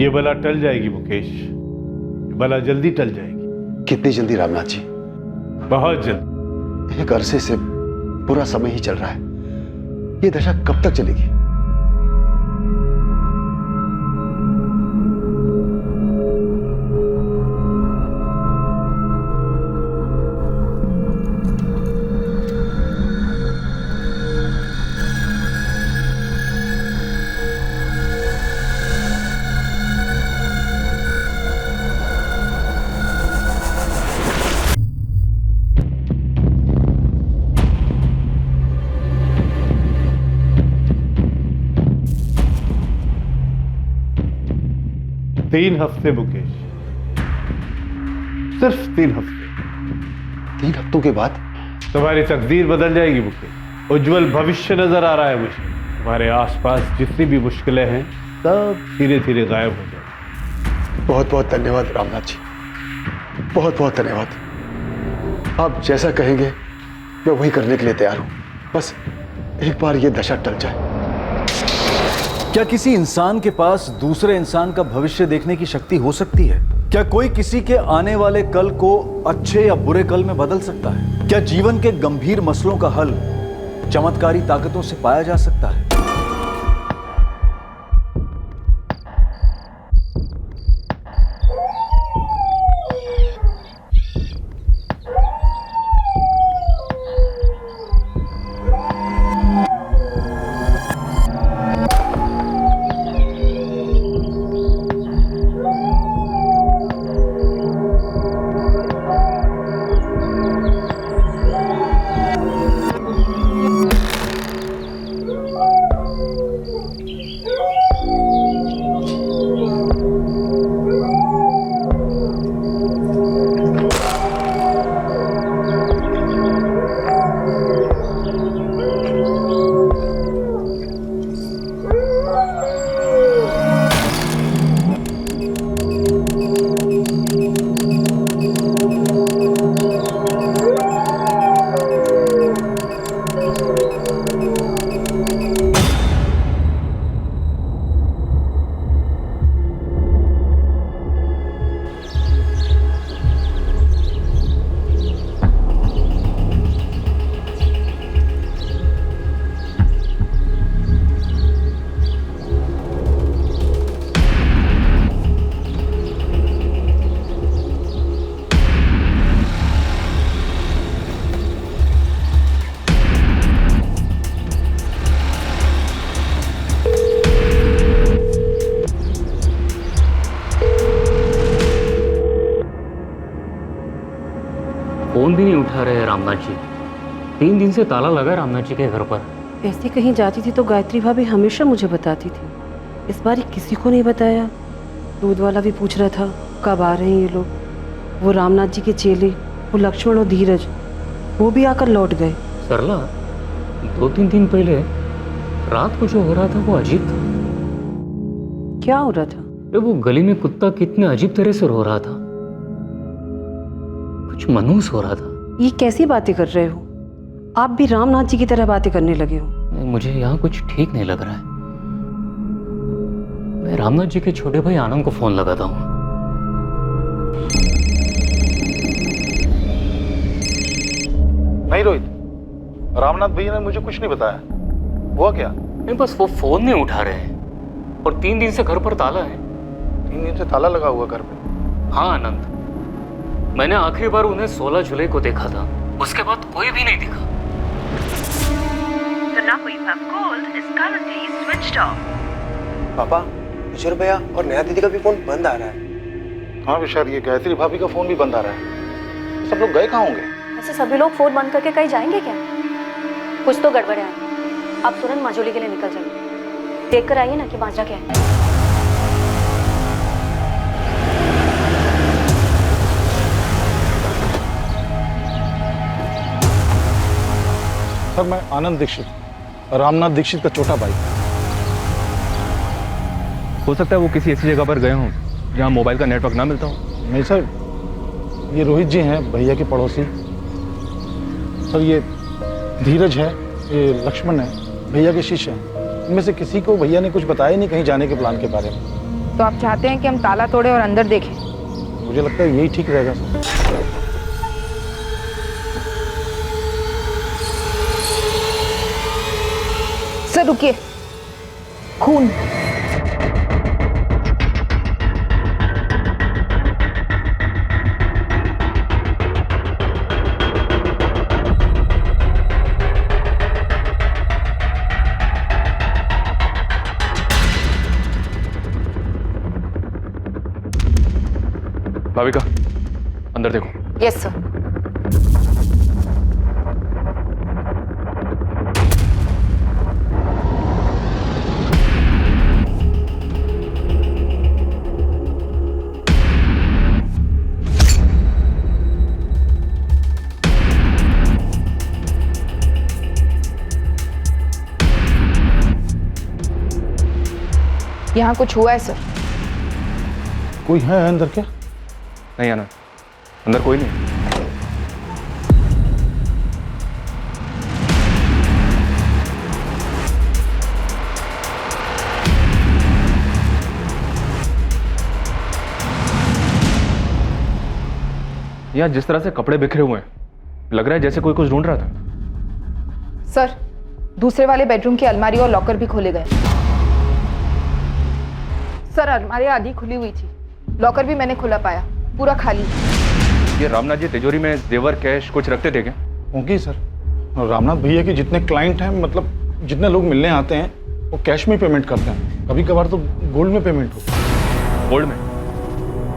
ये बला टल जाएगी मुकेश, ये बला जल्दी टल जाएगी। कितनी जल्दी रामनाथ जी? बहुत जल्दी। एक अरसे से पूरा समय ही चल रहा है, ये दशा कब तक चलेगी? तीन हफ्ते मुकेश, सिर्फ 3 हफ्ते। 3 हफ्तों के बाद तुम्हारी तकदीर बदल जाएगी मुकेश। उज्जवल भविष्य नजर आ रहा है मुझे। तुम्हारे आसपास जितनी भी मुश्किलें हैं सब धीरे धीरे गायब हो जाएंगी। बहुत बहुत धन्यवाद रामनाथ जी, बहुत बहुत धन्यवाद। आप जैसा कहेंगे मैं वही करने के लिए तैयार हूं। बस एक बार ये दशा टल जाए। क्या किसी इंसान के पास दूसरे इंसान का भविष्य देखने की शक्ति हो सकती है? क्या कोई किसी के आने वाले कल को अच्छे या बुरे कल में बदल सकता है? क्या जीवन के गंभीर मसलों का हल चमत्कारी ताकतों से पाया जा सकता है? फोन भी नहीं उठा रहे रामनाथ जी। 3 दिन से ताला लगा रामनाथ जी के घर पर। ऐसे कहीं जाती थी तो गायत्री भाभी हमेशा मुझे बताती थी। इस बार किसी को नहीं बताया। दूध वाला भी पूछ रहा था कब आ रहे हैं ये लोग। वो रामनाथ जी के चेले, वो लक्ष्मण और धीरज, वो भी आकर लौट गए। सरला, 2-3 दिन पहले रात को जो हो रहा था वो अजीब था। क्या हो रहा था? वो गली में कुत्ता कितने अजीब तरह से रो रहा था, कुछ मनहूस हो रहा था। ये कैसी बातें कर रहे हो? आप भी रामनाथ जी की तरह बातें करने लगे हो। मुझे यहाँ कुछ ठीक नहीं लग रहा है। मैं रामनाथ जी के छोटे भाई आनंद को फोन लगाता हूँ। नहीं रोहित, रामनाथ भैया ने मुझे कुछ नहीं बताया। हुआ क्या? नहीं, बस वो फोन नहीं उठा रहे हैं और 3 दिन से घर पर ताला है। 3 दिन से ताला लगा हुआ घर पे? हाँ आनंद, मैंने आखिरी बार उन्हें 16 जुलाई को देखा था, उसके बाद कोई भी नहीं दिखा। पापा, किशोर भैया और नया दीदी का भी फोन बंद आ रहा है। हाँ विशाल, ये गायत्री भाभी का फोन भी बंद आ रहा है। सब लोग गए कहाँ होंगे? ऐसे सभी लोग फोन बंद करके कहीं जाएंगे क्या? कुछ तो गड़बड़ है। आप तुरंत माजोली के लिए निकल जाइए। देख कर आइए ना कि माजरा क्या है। सर, मैं आनंद दीक्षित, रामनाथ दीक्षित का छोटा भाई। हो सकता है वो किसी ऐसी जगह पर गए हों जहां मोबाइल का नेटवर्क ना मिलता हो। नहीं सर, ये रोहित जी हैं, भैया के पड़ोसी। सर, ये धीरज है, ये लक्ष्मण है, भैया के शिष्य हैं। इनमें से किसी को भैया ने कुछ बताया नहीं कहीं जाने के प्लान के बारे में। तो आप चाहते हैं कि हम ताला तोड़े और अंदर देखें? मुझे लगता है यही ठीक रहेगा सर। सर रुकिए, खून। भाविका, अंदर देखो। Yes sir. यहाँ कुछ हुआ है सर? कोई है अंदर क्या? नहीं आना, अंदर कोई नहीं। यहाँ जिस तरह से कपड़े बिखरे हुए हैं, लग रहा है जैसे कोई कुछ ढूंढ रहा था। सर, दूसरे वाले बेडरूम की अलमारी और लॉकर भी खोले गए। सर, अलमारी आधी खुली हुई थी, लॉकर भी मैंने खुला पाया, पूरा खाली। ये रामनाथ जी तिजोरी में जेवर कैश कुछ रखते थे क्या? होंगे सर। और रामनाथ भैया के जितने क्लाइंट हैं, मतलब जितने लोग मिलने आते हैं, वो कैश में पेमेंट करते हैं। कभी कभार तो गोल्ड में पेमेंट होती है। गोल्ड में?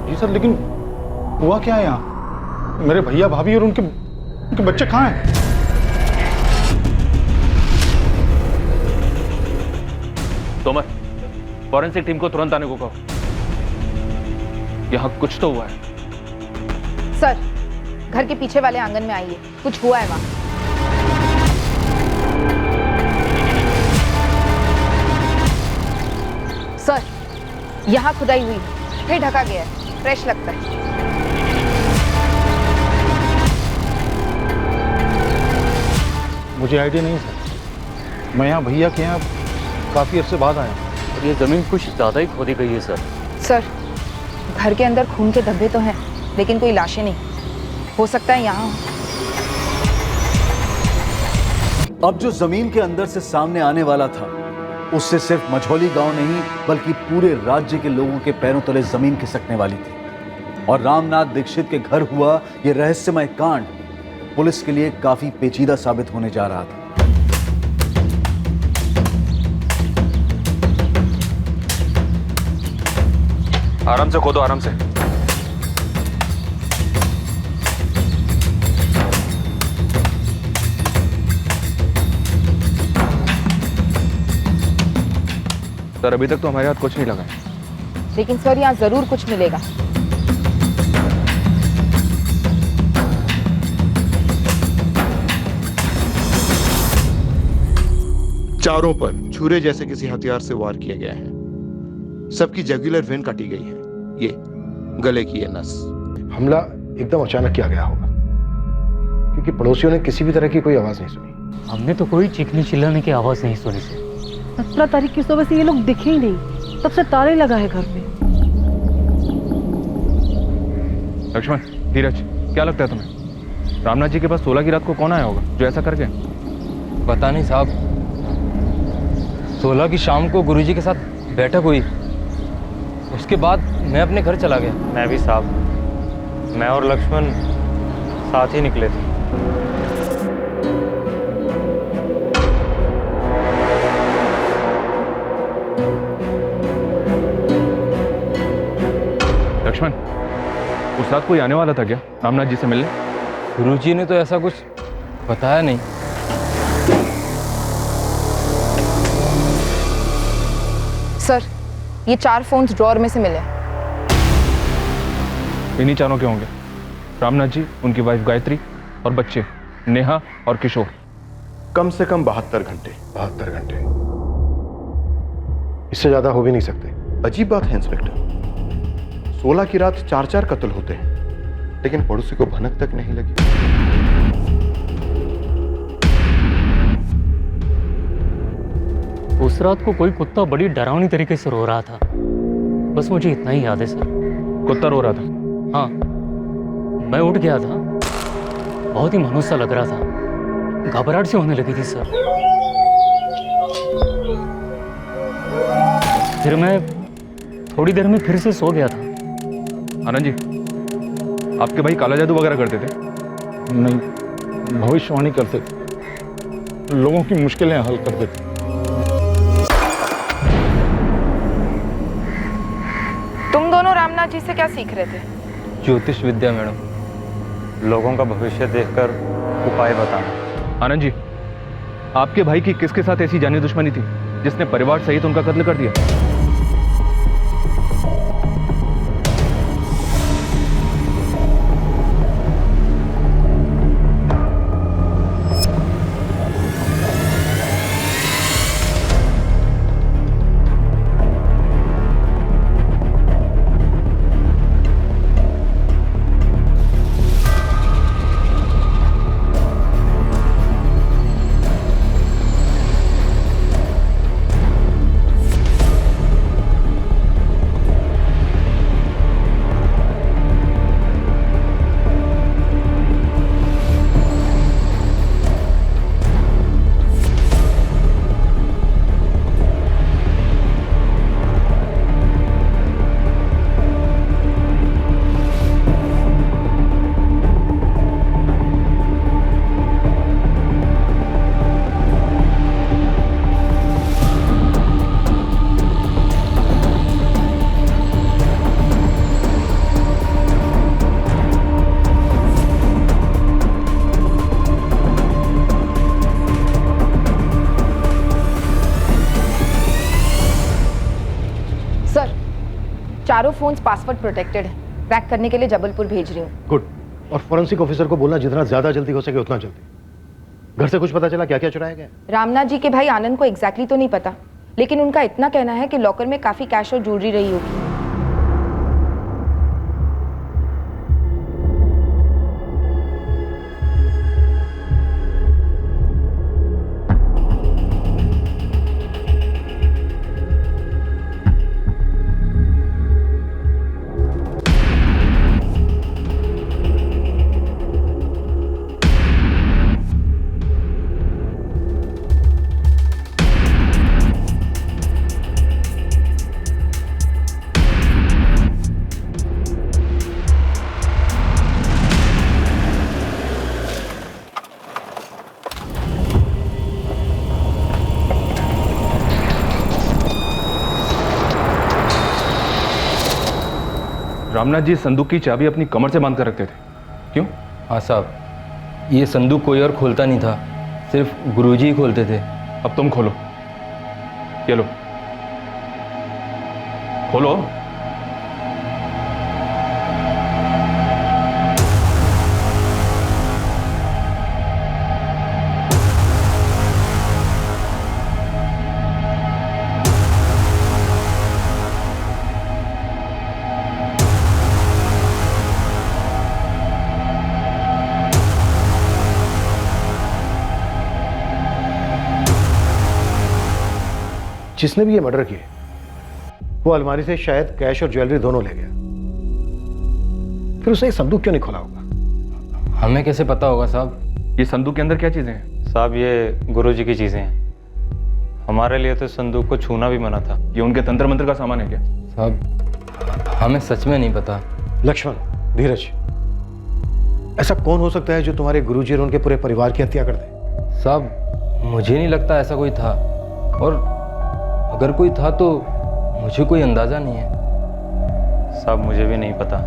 जी सर, लेकिन हुआ क्या है यहाँ? मेरे भैया भाभी और उनके बच्चे कहाँ हैं? तोमर, फॉरेंसिक टीम को तुरंत आने को कहो। यहाँ कुछ तो हुआ है। सर, घर के पीछे वाले आंगन में आइए, कुछ हुआ है वहां। सर, यहाँ खुदाई हुई, फिर ढका गया है, फ्रेश लगता है। मुझे आइडिया नहीं सर। मैं यहाँ भैया के यहाँ काफी अरसे बाद आया। और ये जमीन कुछ ज्यादा ही खोदी गई है सर। सर, घर के अंदर खून के धब्बे तो हैं, लेकिन कोई लाशें नहीं। हो सकता है यहाँ। अब जो जमीन के अंदर से सामने आने वाला था, उससे सिर्फ मझौली गांव नहीं बल्कि पूरे राज्य के लोगों के पैरों तले जमीन खिसकने वाली थी। और रामनाथ दीक्षित के घर हुआ यह रहस्यमय कांड पुलिस के लिए काफी पेचीदा साबित होने जा रहा था। आराम से खोदो, आराम से। सर, अभी तक तो हमारे हाथ कुछ नहीं लगा है। लेकिन सर, यहाँ जरूर कुछ मिलेगा। चारों पर छुरे जैसे किसी हथियार से वार किया गया है। सबकी जगुलर वेन काटी गई है। ये गले की ये नस। हमला एकदम अचानक किया गया होगा, क्योंकि पड़ोसियों ने किसी भी तरह की कोई आवाज नहीं सुनी। हमने तो कोई चीखने चिल्लाने की आवाज नहीं सुनी सर। 17 तारीख की सुबह से ये लोग दिखे ही नहीं, तब से ताले लगा है घर पे। लक्ष्मण, धीरज, क्या लगता है तुम्हें? रामनाथ जी के पास 16 की रात को कौन आया होगा जो ऐसा कर गया? पता नहीं साहब। 16 की शाम को गुरुजी के साथ बैठक हुई, उसके बाद मैं अपने घर चला गया। मैं भी साहब, मैं और लक्ष्मण साथ ही निकले थे। लक्ष्मण, उस रात कोई आने वाला था क्या रामनाथ जी से मिलने? गुरुजी ने तो ऐसा कुछ बताया नहीं। सर, ये 4 फोन्स ड्रॉअर में से मिले। इन्हीं चारों के होंगे, रामनाथ जी, उनकी वाइफ गायत्री और बच्चे नेहा और किशोर। कम से कम 72 घंटे। 72 घंटे, इससे ज्यादा हो भी नहीं सकते। अजीब बात है इंस्पेक्टर, 16 की रात 4-4 कत्ल होते हैं, लेकिन पड़ोसी को भनक तक नहीं लगी। उस रात को कोई कुत्ता बड़ी डरावनी तरीके से रो रहा था। बस मुझे इतना ही याद है सर। कुत्ता रो रहा था? हाँ, मैं उठ गया था, बहुत ही मनोज सा लग रहा था, घबराहट सी होने लगी थी सर। फिर मैं थोड़ी देर में फिर से सो गया था। आनंद जी, आपके भाई काला जादू वगैरह करते थे? नहीं, भविष्यवाणी करते थे, लोगों की मुश्किलें हल करते थे। तुम दोनों रामनाथ जी से क्या सीख रहे थे? ज्योतिष विद्या मैडम, लोगों का भविष्य देखकर उपाय बताना। आनंद जी, आपके भाई की किसके साथ ऐसी जानी दुश्मनी थी जिसने परिवार सहित उनका कत्ल कर दिया? चारों फोन्स पासवर्ड प्रोटेक्टेड है। ट्रैक करने के लिए जबलपुर भेज रही हूँ। गुड। और फॉरेंसिक ऑफिसर को बोलना जितना ज्यादा जल्दी हो सके उतना जल्दी। घर से कुछ पता चला क्या क्या चुराया गया? रामनाथ जी के भाई आनंद को एग्जैक्टली तो नहीं पता, लेकिन उनका इतना कहना है कि लॉकर में काफी कैश और ज्वेलरी रही होगी। रामनाथ जी संदूक की चाबी अपनी कमर से बांध कर रखते थे, क्यों? हाँ साहब, ये संदूक कोई और खोलता नहीं था, सिर्फ गुरुजी ही खोलते थे। अब तुम खोलो, ये लो, खोलो। जिसने भी ये मर्डर किए वो अलमारी से शायद कैश और ज्वेलरी दोनों ले गया, फिर उसने संदूक क्यों नहीं खोला होगा? हमें कैसे पता होगा साहब? ये संदूक के अंदर क्या चीजें हैं? साहब ये गुरुजी की चीजें हैं, हमारे लिए तो संदूक को छूना भी मना था। ये उनके तंत्र मंत्र का सामान है क्या? साहब हमें सच में नहीं पता। लक्ष्मण, धीरज, ऐसा कौन हो सकता है जो तुम्हारे गुरुजी और उनके पूरे परिवार की हत्या कर दे? साहब मुझे नहीं लगता ऐसा कोई था, और अगर कोई था तो मुझे कोई अंदाजा नहीं है। साहब मुझे भी नहीं पता,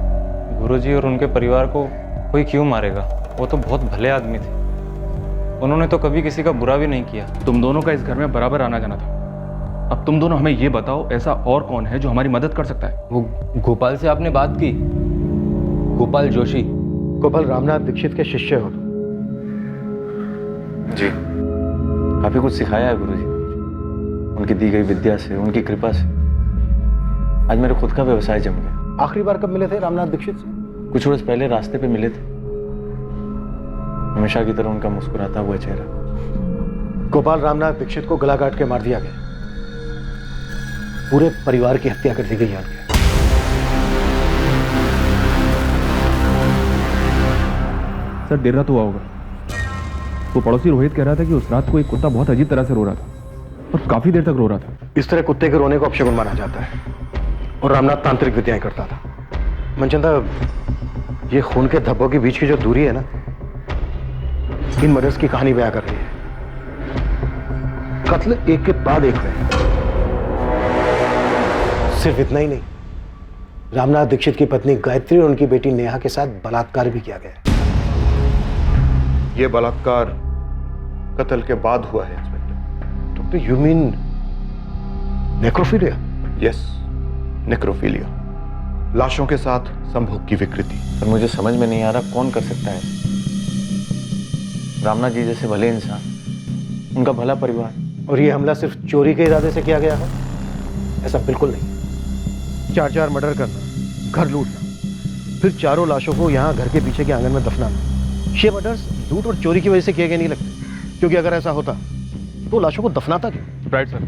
गुरुजी और उनके परिवार को कोई क्यों मारेगा? वो तो बहुत भले आदमी थे, उन्होंने तो कभी किसी का बुरा भी नहीं किया। तुम दोनों का इस घर में बराबर आना जाना था। अब तुम दोनों हमें ये बताओ, ऐसा और कौन है जो हमारी मदद कर सकता है? वो गोपाल से आपने बात की? गोपाल जोशी। गोपाल रामनाथ दीक्षित के शिष्य हो तुम? जी, काफी कुछ सिखाया है गुरुजी, उनकी दी गई विद्या से, उनकी कृपा से आज मेरे खुद का व्यवसाय जम गया। आखिरी बार कब मिले थे रामनाथ दीक्षित से? कुछ रोज पहले रास्ते पे मिले थे, हमेशा की तरह उनका मुस्कुराता हुआ चेहरा। गोपाल रामनाथ दीक्षित को गला काट के मार दिया गया, पूरे परिवार की हत्या कर दी गई है उनके। सर देर रात हुआ होगा। वो पड़ोसी रोहित कह रहा था कि उस रात को एक कुत्ता बहुत अजीब तरह से रो रहा था और काफी देर तक रो रहा था। इस तरह कुत्ते के रोने को अपशगुन माना जाता है और रामनाथ तांत्रिक विद्याएं करता था। मनचंदा, ये खून के धब्बों के बीच की जो दूरी है ना, इन मर्डर्स की कहानी बयां कर रही है। कत्ल एक के बाद एक हुए। सिर्फ इतना ही नहीं, रामनाथ दीक्षित की पत्नी गायत्री और उनकी बेटी नेहा के साथ बलात्कार भी किया गया। ये बलात्कार कत्ल के बाद हुआ है inspector. Doctor, you mean necrophilia? Yes, necrophilia, लाशों के साथ संभोग की विकृति। पर मुझे समझ में नहीं आ रहा कौन कर सकता है। रामनाथ जी जैसे भले इंसान, उनका भला परिवार, और ये हमला सिर्फ चोरी के इरादे से किया गया है? ऐसा बिल्कुल नहीं। 4 मर्डर करना, घर लूटना, फिर चारों लाशों को यहाँ घर के पीछे के आंगन में दफनाना, ये मर्डर्स लूट और चोरी की वजह से किए गए नहीं लगते। क्योंकि अगर ऐसा होता तो लाशों को दफनाता क्यों? Right sir.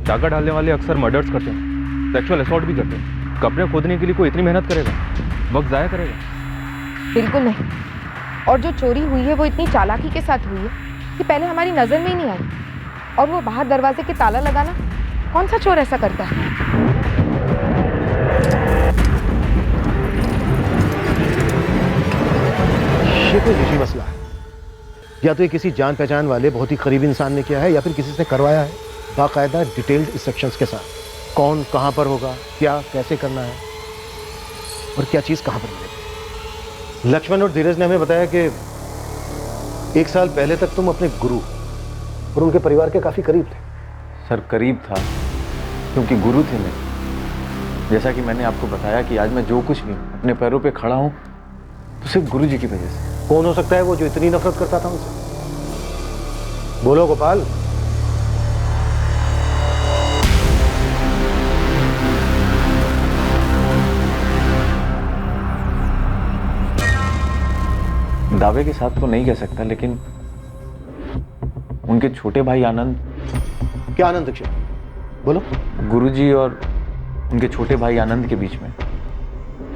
डाका डालने वाले अक्सर मर्डर्स करते हैं, सेक्सुअल असॉल्ट भी करते हैं। कपड़े खोदने के लिए कोई इतनी मेहनत करेगा? वक्त जाया करेगा? बिल्कुल नहीं। और जो चोरी हुई है वो इतनी चालाकी के साथ हुई है कि पहले हमारी नजर में ही नहीं आई। और वो बाहर दरवाजे के ताला लगाना, कौन सा चोर ऐसा करता है? ये कोई निजी मसला है। या तो ये किसी जान पहचान वाले बहुत ही करीबी इंसान ने किया है, या फिर किसी से करवाया है, बाकायदा डिटेल्ड इंस्ट्रक्शंस के साथ। कौन कहां पर होगा, क्या कैसे करना है, और क्या चीज कहां पर मिलेगी। लक्ष्मण और धीरज ने हमें बताया कि 1 साल पहले तक तुम अपने गुरु और उनके परिवार के काफी करीब थे। सर करीब था क्योंकि गुरु थे मेरे। जैसा कि मैंने आपको बताया कि आज मैं जो कुछ भी अपने पैरों पे खड़ा हूं तो सिर्फ गुरु जी की वजह से। कौन हो सकता है वो जो इतनी नफरत करता था उनसे? बोलो गोपाल। दावे के साथ तो नहीं कह सकता, लेकिन उनके छोटे भाई आनंद। क्या आनंद दीक्षित? बोलो। गुरुजी और उनके छोटे भाई आनंद के बीच में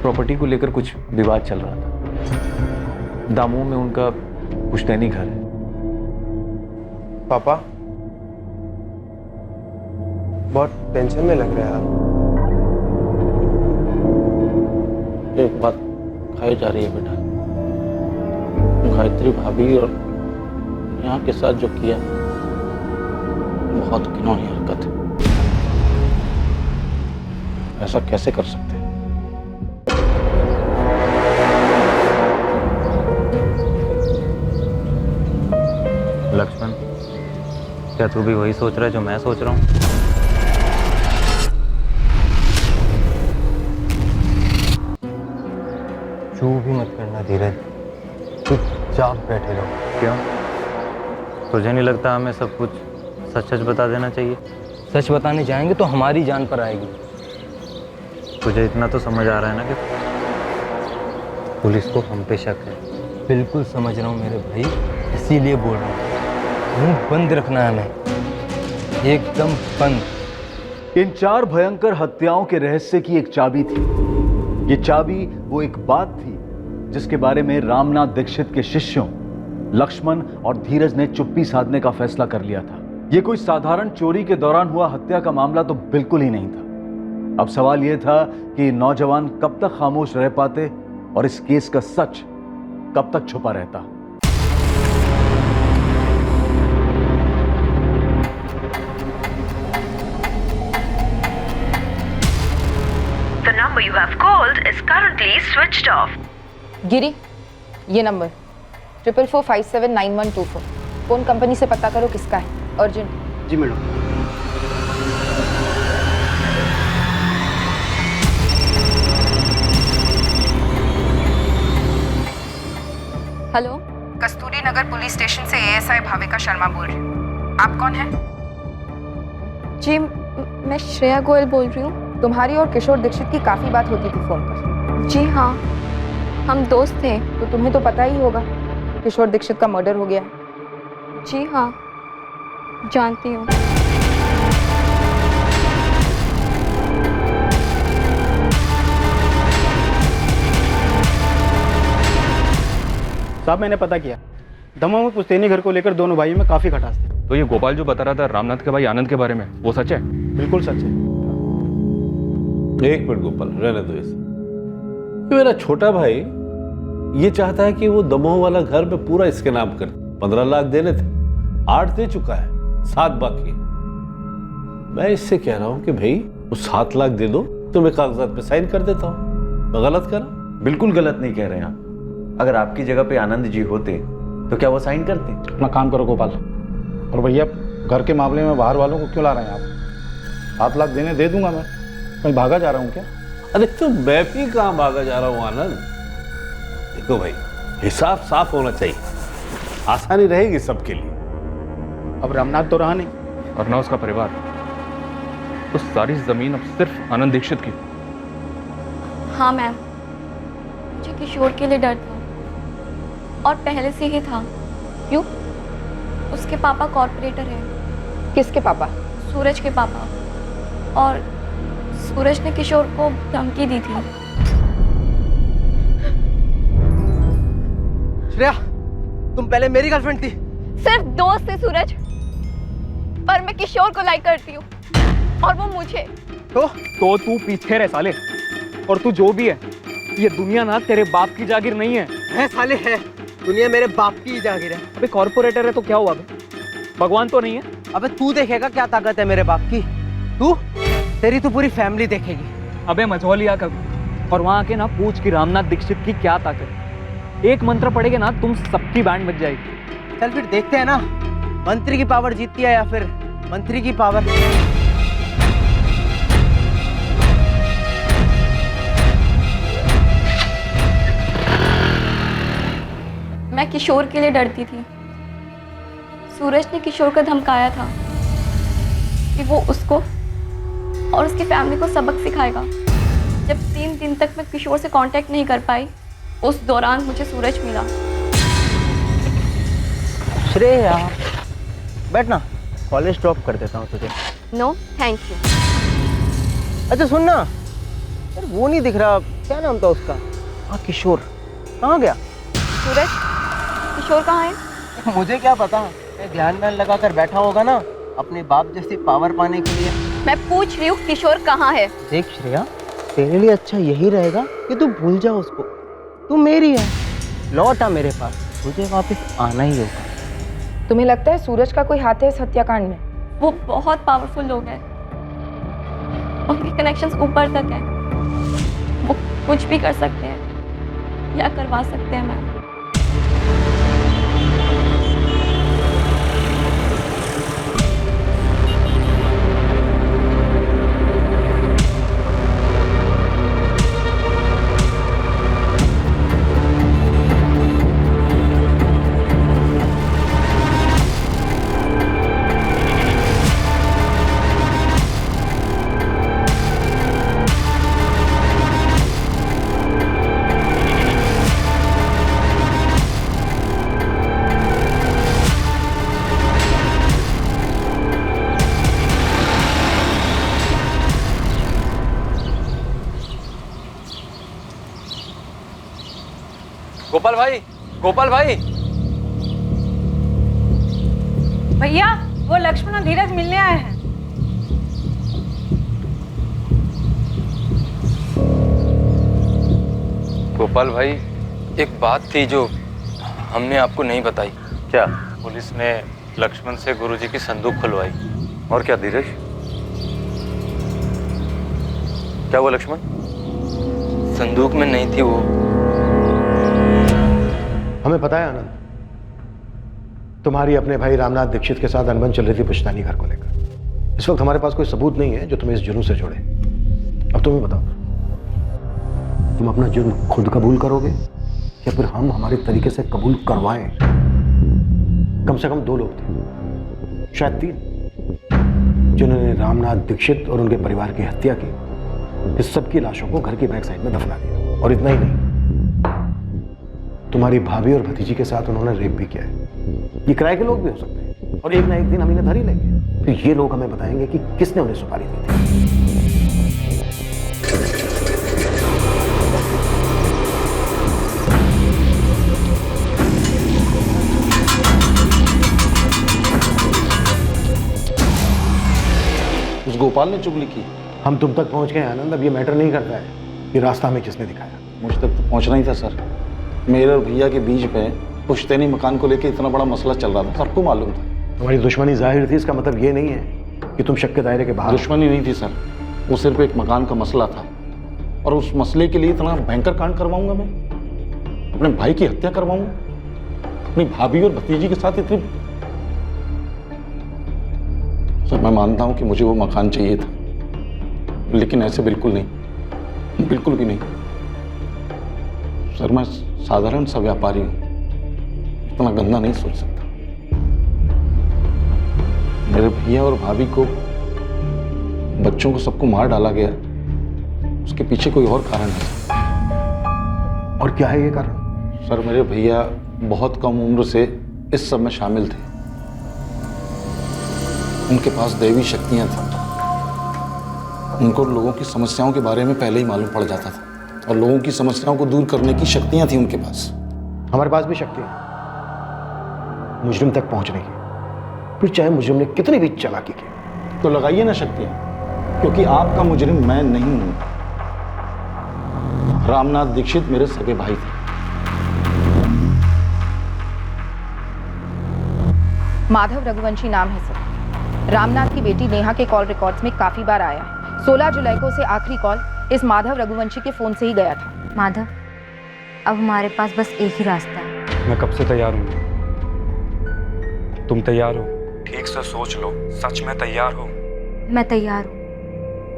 प्रॉपर्टी को लेकर कुछ विवाद चल रहा था। दामोह में उनका पुश्तैनी घर है। पापा, बहुत टेंशन में लग रहे हैं आप। एक बात खाई जा रही है बेटा, गायत्री भाभी और यहाँ के साथ जो किया बहुत घिनौनी हरकत है। ऐसा कैसे कर सकते हैं? लक्ष्मण, क्या तू भी वही सोच रहा है जो मैं सोच रहा हूँ? चू भी मत करना धीरज, चुपचाप बैठे रहो। क्यों? तुझे नहीं लगता हमें सब कुछ सच सच बता देना चाहिए? सच बताने जाएंगे तो हमारी जान पर आएगी। तुझे इतना तो समझ आ रहा है ना कि पुलिस को हम पे शक है। बिल्कुल समझ रहा हूँ मेरे भाई, इसीलिए बोल रहा हूँ, मुंह बंद रखना है हमें, एकदम बंद। इन 4 भयंकर हत्याओं के रहस्य की एक चाबी थी। ये चाबी वो एक बात थी जिसके बारे में रामनाथ दीक्षित के शिष्यों लक्ष्मण और धीरज ने चुप्पी साधने का फैसला कर लिया था। ये कोई साधारण चोरी के दौरान हुआ हत्या का मामला तो बिल्कुल ही नहीं था। अब सवाल यह था कि नौजवान कब तक खामोश रह पाते और इस केस का सच कब तक छुपा रहता। The number you have called is currently switched off. गिरी, ये नंबर 44579124 फोन कंपनी से पता करो किसका है, अर्जेंट। जी मैडम। हेलो, कस्तूरी नगर पुलिस स्टेशन से एएसआई भाविका शर्मा बोल रही हूँ। आप कौन हैं? जी, मैं श्रेया गोयल बोल रही हूँ। तुम्हारी और किशोर दीक्षित की काफी बात होती थी फोन पर। जी हाँ, हम दोस्त थे। तो तुम्हें तो पता ही होगा किशोर दीक्षित का मर्डर हो गया है। जी हाँ, जानती हूँ। साहब मैंने पता किया, दमोह में पुश्तैनी घर को लेकर दोनों भाइयों में काफी खटास थी। तो ये गोपाल जो बता रहा था रामनाथ के भाई आनंद के बारे में, वो सच है? बिल्कुल सच है। एक मिनट गोपाल, रहने दो इसे। ये मेरा छोटा भाई ये चाहता है कि वो दमोह वाला घर पे पूरा इसके नाम कर। 15 लाख देने थे, 8 दे चुका है, 7 बाकी। मैं इससे कह रहा हूं कि भाई वो 7 लाख दे दो तो मैं कागजात पे साइन कर देता हूं। मैं गलत कर रहा हूं? बिल्कुल गलत नहीं कह रहे हैं आप। अगर आपकी जगह पे आनंद जी होते तो क्या वो साइन करते? अपना काम करो गोपाल। और भैया घर के मामले में बाहर वालों को क्यों ला रहे हैं आप? 7 लाख देने दे दूंगा मैं, कहीं भागा जा रहा हूँ क्या? अरे तो मैं भी कहां भागा जा रहा हूं आनंद। देखो भाई, हिसाब साफ होना चाहिए, आसानी रहेगी सबके लिए। अब रामनाथ तो रहा नहीं और ना उसका परिवार, तो सारी जमीन अब सिर्फ आनंद दीक्षित की। हाँ मैम, मुझे किशोर के लिए डर था और पहले से ही था। क्यों? उसके पापा कॉर्पोरेटर हैं। किसके पापा? सूरज के पापा। और सूरज ने किशोर को धमकी दी थी। श्रेया, तुम पहले मेरी गर्लफ्रेंड थी। सिर्फ दोस्त है सूरज, पर मैं किशोर को लाइक करती हूँ और वो मुझे। तो तू पीछे रह साले। और तू जो भी है, ये दुनिया ना तेरे बाप की जागीर नहीं है। साले है, दुनिया मेरे बाप की ही जागीर है। अबे कॉर्पोरेटर है तो क्या हुआ बे? भगवान तो नहीं है? अबे तू देखेगा क्या ताकत है मेरे बाप की। तेरी तो पूरी फैमिली देखेगी। अबे मझौलिया कभी, और वहां आके ना पूछ कि रामनाथ दीक्षित की क्या ताकत है। एक मंत्र पढ़ेगे ना, तुम सबकी बैंड बज जाएगी। चल फिर देखते हैं ना, मंत्री की पावर जीतती है या फिर मंत्री की पावर। मैं किशोर के लिए डरती थी। सूरज ने किशोर को धमकाया था कि वो उसको और उसकी फैमिली को सबक सिखाएगा। जब 3 दिन तक मैं किशोर से कांटेक्ट नहीं कर पाई, उस दौरान मुझे सूरज मिला। श्रेया, बैठना, कॉलेज ड्रॉप कर देता हूँ तुझे। No thank you. अच्छा सुन ना यार, वो नहीं दिख रहा, क्या नाम था उसका? हाँ किशोर, कहाँ गया? सूरज, किशोर कहाँ है? मुझे क्या पता, ध्यान लगा कर बैठा होगा ना अपने बाप जैसी पावर पाने के लिए। मैं पूछ रही हूँ किशोर कहाँ है? देख श्रेया, तेरे लिए अच्छा यही रहेगा कि तू भूल जा उसको। तू मेरी है, लौट आ मेरे पास, तुझे वापस आना ही होगा। तुम्हें लगता है सूरज का कोई हाथ है इस हत्याकांड में? वो बहुत पावरफुल लोग हैं, उनके कनेक्शंस ऊपर तक हैं। वो कुछ भी कर सकते हैं या करवा सकते हैं मैम। गोपाल भाई, गोपाल भाई। भैया, वो लक्ष्मण और धीरज मिलने आए हैं। गोपाल भाई, एक बात थी जो हमने आपको नहीं बताई। क्या? पुलिस ने लक्ष्मण से गुरुजी की संदूक खुलवाई। और क्या धीरज? क्या हुआ लक्ष्मण? संदूक में नहीं थी वो। हमें पता है आनंद, तुम्हारी अपने भाई रामनाथ दीक्षित के साथ अनबन चल रही थी पुश्तैनी घर को लेकर। इस वक्त हमारे पास कोई सबूत नहीं है जो तुम्हें इस जुर्म से जोड़े। अब तुम्हें बताओ, तुम अपना जुर्म खुद कबूल करोगे या फिर हम हमारे तरीके से कबूल करवाएं? कम से कम 2 लोग थे, शायद 3, जिन्होंने रामनाथ दीक्षित और उनके परिवार की हत्या की। इस सब की लाशों को घर की बैक साइड में दफना दिया। और इतना ही नहीं, तुम्हारी भाभी और भतीजी के साथ उन्होंने रेप भी किया है। ये किराए के लोग भी हो सकते हैं और एक ना एक दिन हम इन्हें धर ही लेंगे। फिर ये लोग हमें बताएंगे कि किसने उन्हें सुपारी दी थी। उस गोपाल ने चुगली की। हम तुम तक पहुंच गए आनंद, अब ये मैटर नहीं करता है कि रास्ता हमें किसने दिखाया। मुझ तक तो पहुंचना ही था सर। मेरे और भैया के बीच में पुश्तैनी मकान को लेकर इतना बड़ा मसला चल रहा था, सबको मालूम था। तुम्हारी दुश्मनी जाहिर थी, इसका मतलब ये नहीं है कि तुम शक के दायरे के बाहर। दुश्मनी नहीं थी सर, वो सिर्फ एक मकान का मसला था, और उस मसले के लिए इतना भयंकर कांड करवाऊंगा मैं? अपने भाई की हत्या करवाऊंगा? अपनी भाभी और भतीजी के साथ इतनी? सर मैं मानता हूं कि मुझे वो मकान चाहिए था, लेकिन ऐसे बिल्कुल नहीं, बिल्कुल भी नहीं। सर मैं साधारण सा व्यापारी हूं, इतना गंदा नहीं सोच सकता। मेरे भैया और भाभी को, बच्चों को, सबको मार डाला गया, उसके पीछे कोई और कारण है। और क्या है ये कारण? सर मेरे भैया बहुत कम उम्र से इस सब में शामिल थे। उनके पास दैवी शक्तियां थी, उनको लोगों की समस्याओं के बारे में पहले ही मालूम पड़ जाता था, और लोगों की समस्याओं को दूर करने की शक्तियां थी उनके पास। हमारे पास भी शक्ति है मुजरिम तक पहुंचने की, फिर चाहे मुजरिम ने कितनी भी चालाकी की। तो लगाइए ना शक्तियां, क्योंकि आपका मुजरिम मैं नहीं हूं। रामनाथ दीक्षित मेरे सगे भाई थे। माधव रघुवंशी नाम है सर। रामनाथ की बेटी नेहा के कॉल रिकॉर्ड्स में काफी बार आया है। 16 जुलाई को उसे आखिरी कॉल इस माधव रघुवंशी के फोन से ही गया था। माधव, अब हमारे पास बस एक ही रास्ता है। मैं कब से तैयार हूँ, तुम तैयार हो? ठीक से सोच लो, सच में तैयार हो? मैं तैयार हूँ,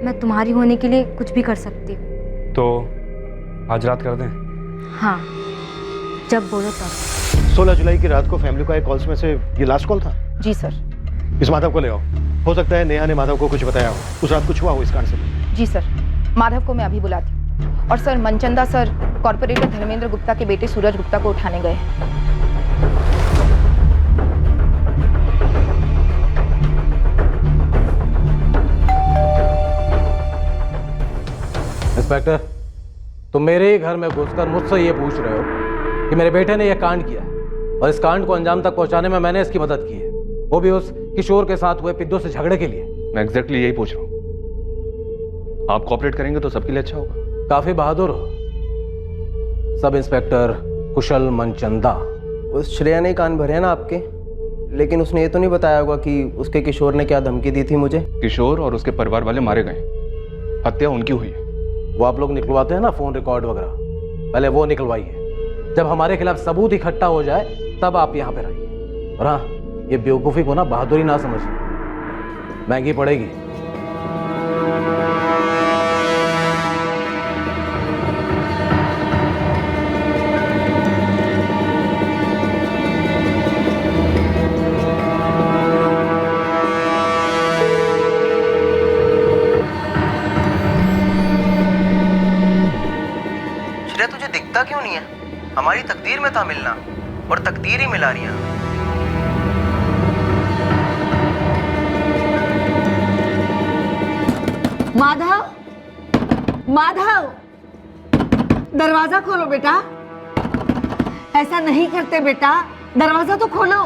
मैं तुम्हारी होने के लिए कुछ भी कर सकती हूँ। तो आज रात कर दें? हाँ, जब बोलो तब। 16 जुलाई की रात को फैमिली का एक कॉल्स में से ये लास्ट कॉल था? जी सर। इस माधव को ले आओ, हो सकता है नेहा ने माधव को कुछ बताया हो, उस रात कुछ हुआ हो इस कांड से। जी सर, माधव को मैं अभी बुलाती हूँ। और sir Manchanda sir corporator Dharmendra Gupta के बेटे सूरज गुप्ता को उठाने गए। इंस्पेक्टर, तुम मेरे ही घर में घुसकर मुझसे ये पूछ रहे हो कि मेरे बेटे ने यह कांड किया है, और इस कांड को अंजाम तक पहुंचाने में मैंने इसकी मदद की है, वो भी उस किशोर के साथ हुए पिद्दू से झगड़े के लिए। मैं एग्जैक्टली यही पूछ रहा हूँ। आप कोऑपरेट करेंगे तो सबके लिए अच्छा होगा। काफी बहादुर हो सब इंस्पेक्टर कुशल मनचंदा। उस श्रेया ने कान भरे हैं ना आपके, लेकिन उसने ये तो नहीं बताया होगा कि उसके किशोर ने क्या धमकी दी थी मुझे। किशोर और उसके परिवार वाले मारे गए, हत्या उनकी हुई है। वो आप लोग निकलवाते हैं ना फोन रिकॉर्ड वगैरह, पहले वो निकलवाइए। जब हमारे खिलाफ सबूत इकट्ठा हो जाए तब आप यहाँ पे रहिए। और हाँ, ये बेवकूफ़ी को ना बहादुरी ना समझिए, महंगी पड़ेगी। श्रेया, तुझे दिखता क्यों नहीं है? हमारी तकदीर में था मिलना, और तकदीर ही मिला रही है। माधव, माधव, दरवाजा खोलो बेटा। ऐसा नहीं करते बेटा, दरवाजा तो खोलो।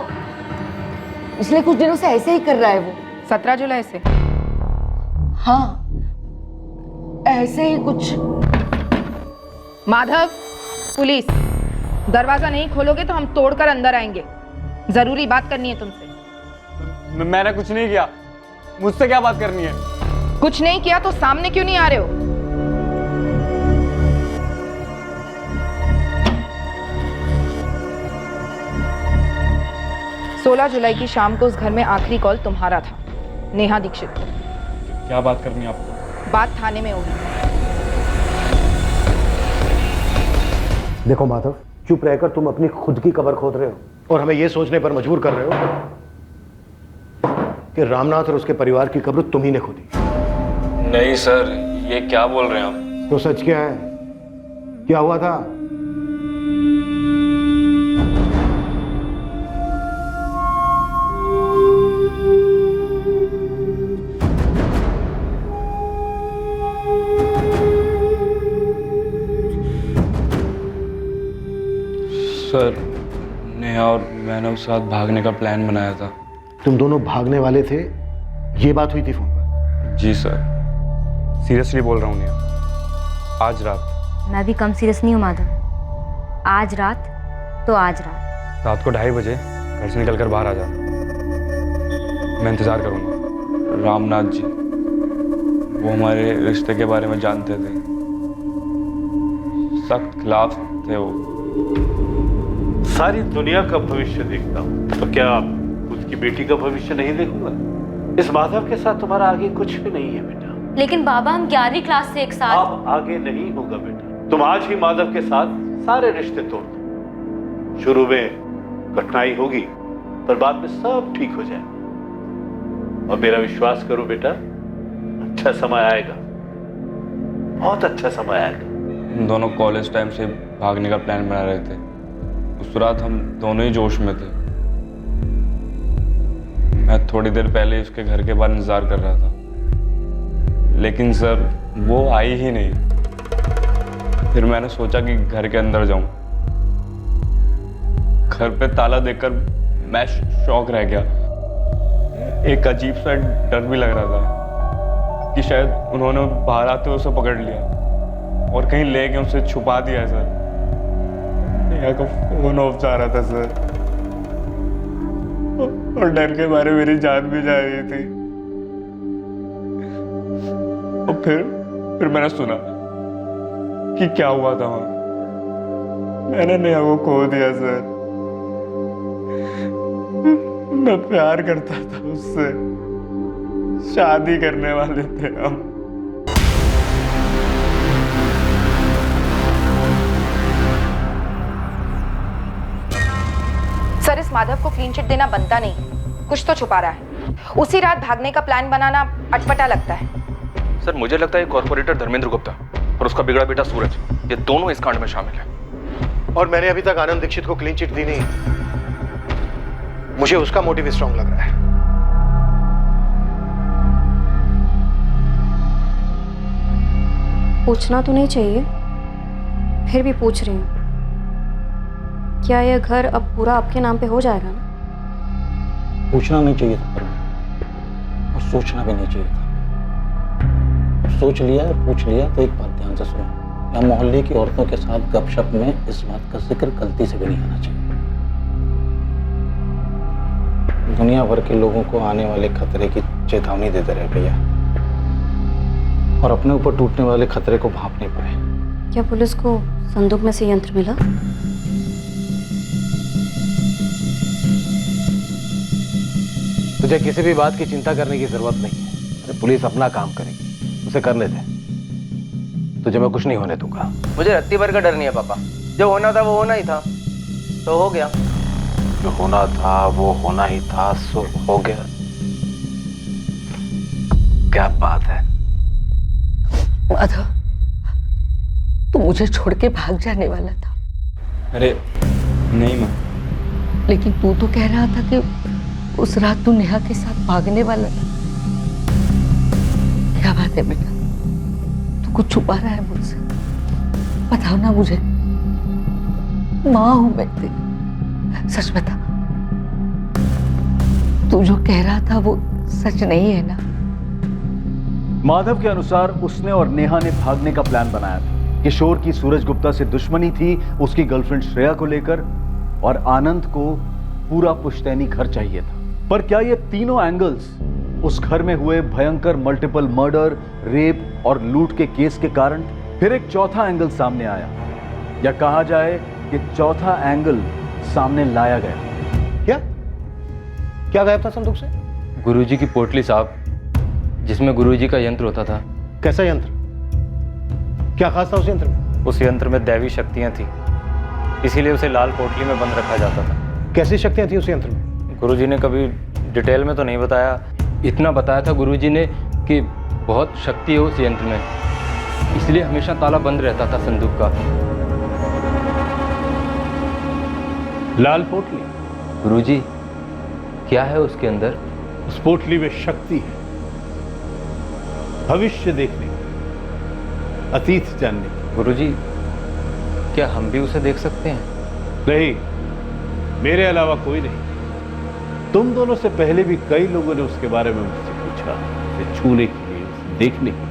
पिछले कुछ दिनों से ऐसे ही कर रहा है वो। 17 जुलाई से? हाँ, ऐसे ही कुछ। माधव, पुलिस, दरवाजा नहीं खोलोगे तो हम तोड़कर अंदर आएंगे। जरूरी बात करनी है तुमसे। मैंने कुछ नहीं किया, मुझसे क्या बात करनी है? कुछ नहीं किया तो सामने क्यों नहीं आ रहे हो? सोलह जुलाई की शाम को उस घर में आखिरी कॉल तुम्हारा था, नेहा दीक्षित को। क्या बात करनी है आपको? बात थाने में होगी। देखो माधव, चुप रहकर तुम अपनी खुद की कब्र खोद रहे हो और हमें यह सोचने पर मजबूर कर रहे हो कि रामनाथ और उसके परिवार की कब्र तुम ही ने खोदी। नहीं सर, ये क्या बोल रहे हैं आप? तो सच क्या है? क्या हुआ था? सर, नेहा और मैंने उस साथ भागने का प्लान बनाया था। तुम दोनों भागने वाले थे, ये बात हुई थी फोन पर? जी सर, सीरियसली बोल रहा हूँ नेहा, आज रात। मैं भी कम सीरियस नहीं हूँ माधव। आज रात तो आज रात। रात को 2:30 बजे घर से निकल कर बाहर आ जाना, मैं इंतज़ार करूँगा। रामनाथ जी, वो हमारे रिश्ते के बारे में जानते थे, सख्त खिलाफ थे वो। सारी दुनिया का भविष्य देखता हूँ, तो क्या खुद की बेटी का भविष्य नहीं देखूंगा? इस माधव के साथ तुम्हारा आगे कुछ भी नहीं है बेटा। लेकिन बाबा, हम 11वीं क्लास से एक साथ। अब आगे नहीं होगा बेटा। तुम आज ही माधव के साथ सारे रिश्ते तोड़ दो। शुरू में कठिनाई होगी, पर बाद में सब ठीक हो जाए। और मेरा विश्वास करो बेटा, अच्छा समय आएगा, बहुत अच्छा समय आएगा। हम दोनों कॉलेज टाइम से भागने का प्लान बना रहे थे। उस रात हम दोनों ही जोश में थे। मैं थोड़ी देर पहले उसके घर के बाहर इंतजार कर रहा था, लेकिन सर वो आई ही नहीं। फिर मैंने सोचा कि घर के अंदर जाऊं। घर पे ताला देखकर मैं शॉक रह गया। एक अजीब सा डर भी लग रहा था कि शायद उन्होंने बाहर आते हुए उसे पकड़ लिया और कहीं ले गए उसे छुपा दिया। सर नेहा का फोन ऑफ जा रहा था सर, और डर के मारे मेरी जान भी जा रही थी। और फिर मैंने सुना कि क्या हुआ था वहां। मैंने नेहा को खो दिया सर। मैं प्यार करता था उससे, शादी करने वाले थे हम। सर, इस माधव को क्लीन चिट देना बनता नहीं, कुछ तो छुपा रहा है। उसी रात भागने का प्लान बनाना अटपटा लगता है। सर मुझे लगता है कॉर्पोरेटर धर्मेंद्र गुप्ता और उसका बिगड़ा बेटा सूरज, ये दोनों इस कांड में शामिल हैं। और मैंने अभी तक आनंद दीक्षित को क्लीन चिट दी नहीं। मुझे उसका मोटिव स्ट्रांग लग रहा है। पूछना तो नहीं चाहिए, फिर भी पूछ रही हूँ। क्या यह घर अब पूरा आपके नाम पे हो जाएगा ना? पूछना नहीं चाहिए था पर, और सोचना भी नहीं चाहिए था। अब सोच लिया और पूछ लिया तो एक बात ध्यान से सुनो, या मोहल्ले की औरतों के साथ गपशप में इस बात का जिक्र गलती से भी नहीं आना चाहिए। दुनिया भर के लोगों को आने वाले खतरे की चेतावनी देते रहे भैया, और अपने ऊपर टूटने वाले खतरे को भांप नहीं पाए। क्या पुलिस को संदूक में से यंत्र मिला? तुझे किसी भी बात की चिंता करने की जरूरत नहीं है। अरे पुलिस अपना काम करेगी, उसे करने दे। तुझे मैं कुछ नहीं होने दूंगा। मुझे रत्ती भर का डर नहीं है पापा। जो होना था वो होना ही था, तो हो गया। जो होना था वो होना ही था, सो हो गया। क्या बात है? माधव, तू मुझे छोड़ के भाग जाने वाला था। अरे नहीं माँ। लेकिन तू तो कह रहा था कि उस रात तू नेहा के साथ भागने वाला था। क्या बात है बेटा, तू कुछ छुपा रहा है मुझसे? बताओ ना मुझे, माँ हूं मैं तेरी, सच बता। तू जो कह रहा था वो सच नहीं है ना? माधव के अनुसार उसने और नेहा ने भागने का प्लान बनाया था। किशोर की सूरज गुप्ता से दुश्मनी थी उसकी गर्लफ्रेंड श्रेया को लेकर, और आनंद को पूरा पुश्तैनी घर चाहिए था। पर क्या ये तीनों एंगल्स उस घर में हुए भयंकर मल्टीपल मर्डर, रेप और लूट के केस के कारण? फिर एक चौथा एंगल सामने आया, या कहा जाए कि चौथा एंगल सामने लाया गया। क्या गायब था संदूक से? गुरुजी की पोटली साहब, जिसमें गुरुजी का यंत्र होता था। कैसा यंत्र? क्या खास था उस यंत्र में? उस यंत्र में दैवी शक्तियां थी, इसीलिए उसे लाल पोटली में बंद रखा जाता था। कैसी शक्तियां थी उस यंत्र में? गुरुजी ने कभी डिटेल में तो नहीं बताया। इतना बताया था गुरुजी ने कि बहुत शक्ति है उस यंत्र में, इसलिए हमेशा ताला बंद रहता था संदूक का। लाल पोटली? गुरुजी, क्या है उसके अंदर? उस पोटली में शक्ति है, भविष्य देखने की, अतीत जानने की। गुरुजी, क्या हम भी उसे देख सकते हैं? नहीं, मेरे अलावा कोई नहीं। तुम दोनों से पहले भी कई लोगों ने उसके बारे में मुझसे पूछा, उसे छूने के लिए, देखने की,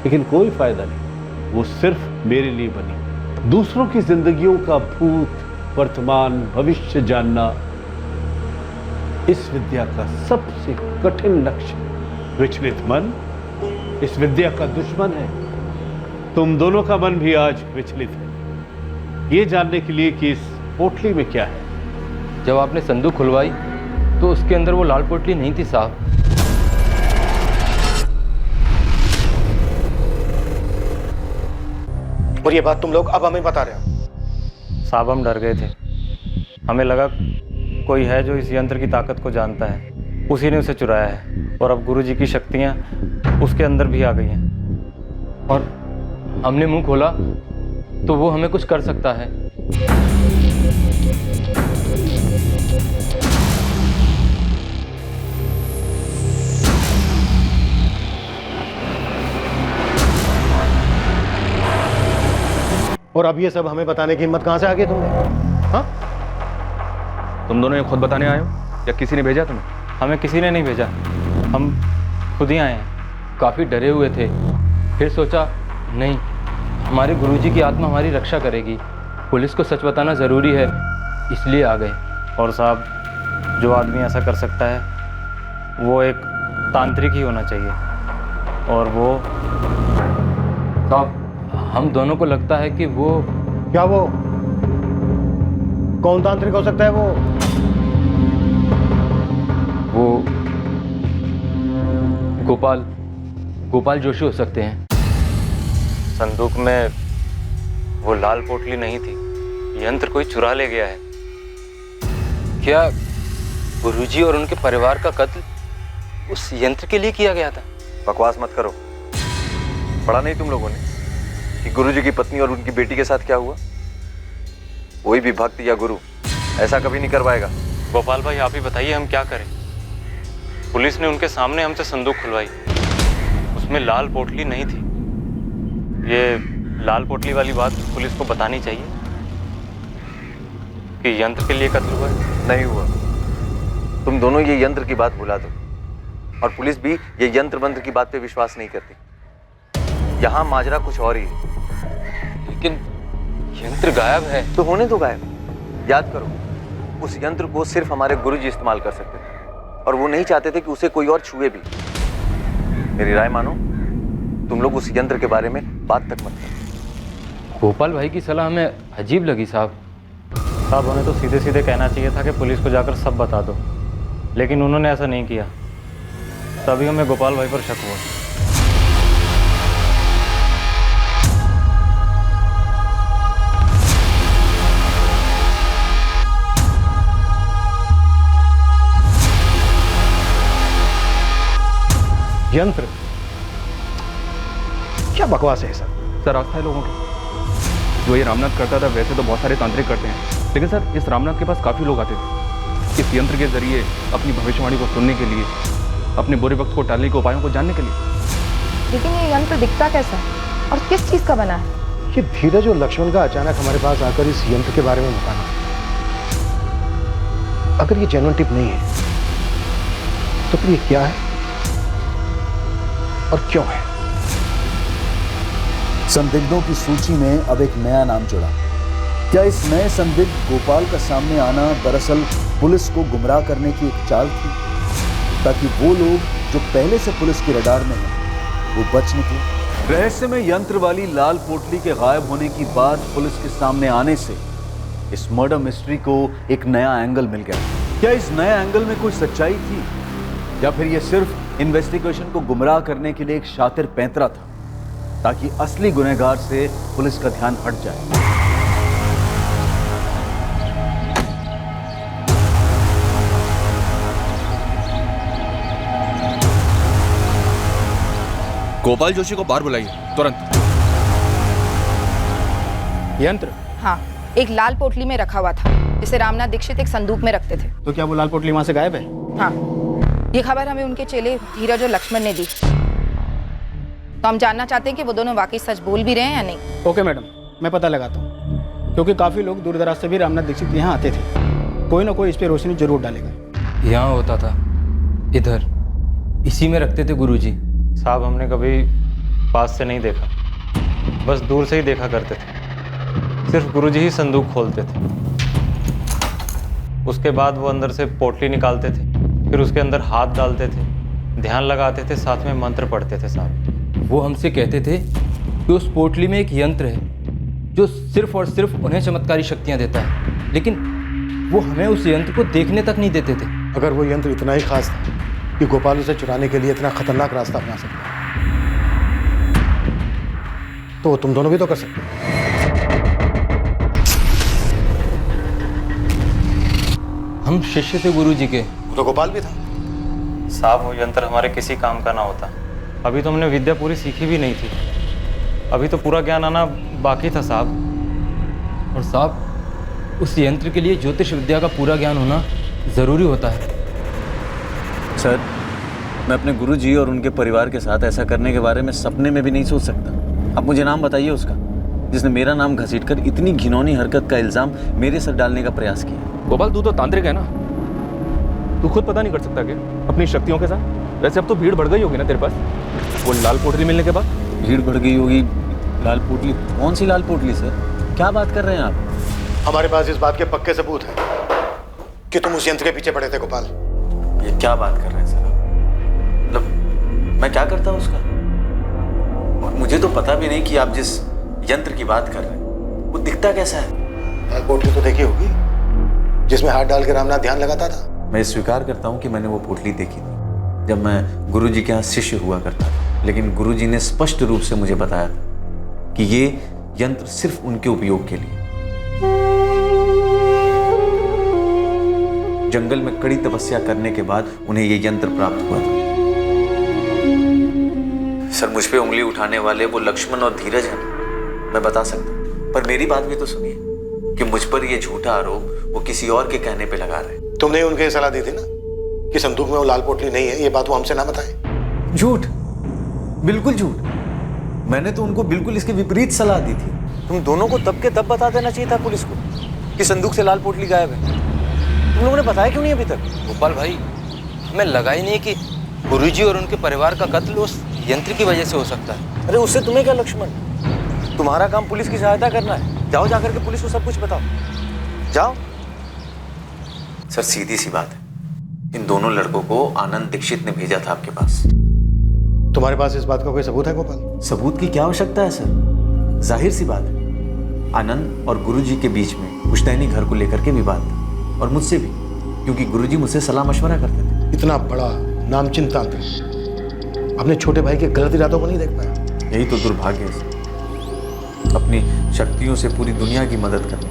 लेकिन कोई फायदा नहीं। वो सिर्फ मेरे लिए बनी। दूसरों की जिंदगियों का भूत, वर्तमान, भविष्य जानना इस विद्या का सबसे कठिन लक्ष्य। विचलित मन इस विद्या का दुश्मन है। तुम दोनों का मन भी आज विचलित है, ये जानने के लिए कि इस पोटली में क्या है। जब आपने संदूक खुलवाई तो उसके अंदर वो लाल पोटली नहीं थी साहब। और ये बात तुम लोग अब हमें बता रहे हो? साहब हम डर गए थे, हमें लगा कोई है जो इस यंत्र की ताकत को जानता है, उसी ने उसे चुराया है और अब गुरुजी की शक्तियाँ उसके अंदर भी आ गई हैं। और हमने मुंह खोला तो वो हमें कुछ कर सकता है। और अब ये सब हमें बताने की हिम्मत कहां से आ गई तुमने? हाँ? तुम दोनों ये खुद बताने आए हो या किसी ने भेजा तुम्हें? हमें किसी ने नहीं भेजा, हम खुद ही आए हैं। काफ़ी डरे हुए थे, फिर सोचा नहीं, हमारे गुरुजी की आत्मा हमारी रक्षा करेगी, पुलिस को सच बताना ज़रूरी है, इसलिए आ गए। और साहब, जो आदमी ऐसा कर सकता है वो एक तांत्रिक ही होना चाहिए, और वो साहब हम दोनों को लगता है कि वो क्या, वो कौन तांत्रिक हो सकता है? वो गोपाल जोशी हो सकते हैं। संदूक में वो लाल पोटली नहीं थी, यंत्र कोई चुरा ले गया है। क्या गुरुजी और उनके परिवार का कत्ल उस यंत्र के लिए किया गया था? बकवास मत करो। पढ़ा नहीं तुम लोगों ने कि गुरुजी की पत्नी और उनकी बेटी के साथ क्या हुआ? कोई भी भक्त या गुरु ऐसा कभी नहीं करवाएगा। गोपाल भाई, आप ही बताइए हम क्या करें? पुलिस ने उनके सामने हमसे संदूक खुलवाई, उसमें लाल पोटली नहीं थी। ये लाल पोटली वाली बात पुलिस को बतानी चाहिए कि यंत्र के लिए कत्ल हुआ है। नहीं हुआ। तुम दोनों ये यंत्र की बात भुला दो, और पुलिस भी ये यंत्र मंत्र की बात पे विश्वास नहीं करती। यहाँ माजरा कुछ और ही है। लेकिन यंत्र गायब है। तो होने दो गायब। याद करो, उस यंत्र को सिर्फ हमारे गुरुजी इस्तेमाल कर सकते थे, और वो नहीं चाहते थे कि उसे कोई और छुए भी। मेरी राय मानो, तुम लोग उस यंत्र के बारे में बात तक मत करो। गोपाल भाई की सलाह हमें अजीब लगी साहब। साहब, उन्हें तो सीधे सीधे कहना चाहिए था कि पुलिस को जाकर सब बता दो, लेकिन उन्होंने ऐसा नहीं किया, तभी हमें गोपाल भाई पर शक हुआ। यंत्र? क्या बकवास है सर? सर, आस्था है लोगों की। जो ये रामनाथ करता था वैसे तो बहुत सारे तांत्रिक करते हैं, लेकिन सर इस रामनाथ के पास काफ़ी लोग आते थे इस यंत्र के जरिए अपनी भविष्यवाणी को सुनने के लिए, अपने बुरे वक्त को टालने के उपायों को जानने के लिए। लेकिन ये यंत्र दिखता कैसा है और किस चीज़ का बना है? ये धीरज और लक्ष्मण का अचानक हमारे पास आकर इस यंत्र के बारे में बताना, अगर ये जेन्युइन टिप नहीं है तो फिर ये क्या है और क्यों है? संदिग्धों की सूची में अब एक नया नाम जुड़ा। क्या इस नए संदिग्ध गोपाल का सामने आना दरअसल पुलिस को गुमराह करने की एक चाल थी, ताकि वो लोग जो पहले से पुलिस के रडार में हैं वो बच निकले? रहस्यमय यंत्र वाली लाल पोटली के गायब होने की बात पुलिस के सामने आने से इस मर्डर मिस्ट्री को एक नया एंगल मिल गया। क्या इस नए एंगल में कोई सच्चाई थी, या फिर यह सिर्फ इन्वेस्टिगेशन को गुमराह करने के लिए एक शातिर पैंतरा था, ताकि असली गुनहगार से पुलिस का ध्यान हट जाए? गोपाल जोशी को बाहर बुलाइए तुरंत। यंत्र? हाँ, एक लाल पोटली में रखा हुआ था, जिसे रामनाथ दीक्षित एक संदूक में रखते थे। तो क्या वो लाल पोटली वहां से गायब है? हाँ, ये खबर हमें उनके चेले धीरज और लक्ष्मण ने दी, तो हम जानना चाहते हैं कि वो दोनों वाकई सच बोल भी रहे हैं या नहीं। ओके मैडम, मैं पता लगाता हूँ, क्योंकि काफ़ी लोग दूर दराज से भी रामनाथ दीक्षित यहाँ आते थे। कोई ना कोई इस पर रोशनी जरूर डालेगा। यहाँ होता था, इधर इसी में रखते थे गुरुजी। साहब हमने कभी पास से नहीं देखा, बस दूर से ही देखा करते थे। सिर्फ गुरुजी ही संदूक खोलते थे। उसके बाद वो अंदर से पोटली निकालते थे, फिर उसके अंदर हाथ डालते थे, ध्यान लगाते थे, साथ में मंत्र पढ़ते थे साहब। वो हमसे कहते थे कि उस पोटली में एक यंत्र है जो सिर्फ और सिर्फ उन्हें चमत्कारी शक्तियाँ देता है, लेकिन वो हमें उस यंत्र को देखने तक नहीं देते थे। अगर वो यंत्र इतना ही खास था कि गोपाल उसे चुराने के लिए इतना खतरनाक रास्ता अपना सकता है, तो वो तुम दोनों भी तो कर सकते। हम शिष्य थे गुरुजी के। तो गोपाल भी था। साहब वो यंत्र हमारे किसी काम का ना होता। अभी तो हमने विद्या पूरी सीखी भी नहीं थी, अभी तो पूरा ज्ञान आना बाकी था साहब। और साहब उस यंत्र के लिए ज्योतिष विद्या का पूरा ज्ञान होना ज़रूरी होता है। सर, मैं अपने गुरुजी और उनके परिवार के साथ ऐसा करने के बारे में सपने में भी नहीं सोच सकता। आप मुझे नाम बताइए उसका, जिसने मेरा नाम घसीटकर इतनी घिनौनी हरकत का इल्ज़ाम मेरे सर डालने का प्रयास किया। गोपाल तू तो तांत्रिक है ना, तू खुद पता नहीं कर सकता क्या अपनी शक्तियों के साथ? वैसे अब तो भीड़ बढ़ गई होगी ना तेरे पास, वो लाल पोटली मिलने के बाद। भीड़ बढ़ गई होगी? लाल पोटली? कौन सी लाल पोटली सर, क्या बात कर रहे हैं आप? हमारे पास इस बात के पक्के सबूत हैं कि तुम उस यंत्र के पीछे पड़े थे गोपाल। ये क्या बात कर रहे हैं सर? मतलब मैं क्या करता हूँ उसका? और मुझे तो पता भी नहीं कि आप जिस यंत्र की बात कर रहे हैं वो दिखता कैसा है। लाल पोटली तो देखी होगी जिसमें हाथ डाल के रामनाथ ध्यान लगाता था। मैं स्वीकार करता हूँ कि मैंने वो पोटली देखी थी जब मैं गुरुजी के यहाँ शिष्य हुआ करता था, लेकिन गुरुजी ने स्पष्ट रूप से मुझे बताया था कि ये यंत्र सिर्फ उनके उपयोग के लिए। जंगल में कड़ी तपस्या करने के बाद उन्हें ये यंत्र प्राप्त हुआ था। सर, मुझ पे उंगली उठाने वाले वो लक्ष्मण और धीरज हैं, मैं बता सकता हूँ, पर मेरी बात भी तो सुनिए कि मुझ पर ये झूठा आरोप वो किसी और के कहने पे लगा रहे हैं। तुमने उनके सलाह दी थी ना कि संदूक में वो लाल पोटली नहीं है, ये बात वो हमसे ना बताए। झूठ, बिल्कुल झूठ। मैंने तो उनको बिल्कुल इसके विपरीत सलाह दी थी। तुम दोनों को तब के तब बता देना चाहिए था पुलिस को कि संदूक से लाल पोटली गायब है। तुम लोगों ने बताया क्यों नहीं अभी तक? गोपाल भाई, हमें लगा ही नहीं कि गुरुजी और उनके परिवार का कत्ल उस यंत्र की वजह से हो सकता है। अरे उससे तुम्हें क्या लक्ष्मण, तुम्हारा काम पुलिस की सहायता करना है। जाओ जाकर के पुलिस को सब कुछ बताओ, जाओ। सर, सीधी सी बात है, इन दोनों लड़कों को आनंद दीक्षित ने भेजा था आपके पास। तुम्हारे पास इस बात का कोई सबूत है गोपाल? सबूत की क्या आवश्यकता है सर, जाहिर सी बात है। आनंद और गुरुजी के बीच में पुश्तैनी घर को लेकर के विवाद था, और मुझसे भी, क्योंकि गुरुजी मुझसे सलाह मशवरा करते थे। इतना बड़ा नामचीन तांत्रिक अपने छोटे भाई के गलत इरादों को नहीं देख पाया। यही तो दुर्भाग्य है सर, अपनी शक्तियों से पूरी दुनिया की मदद करने,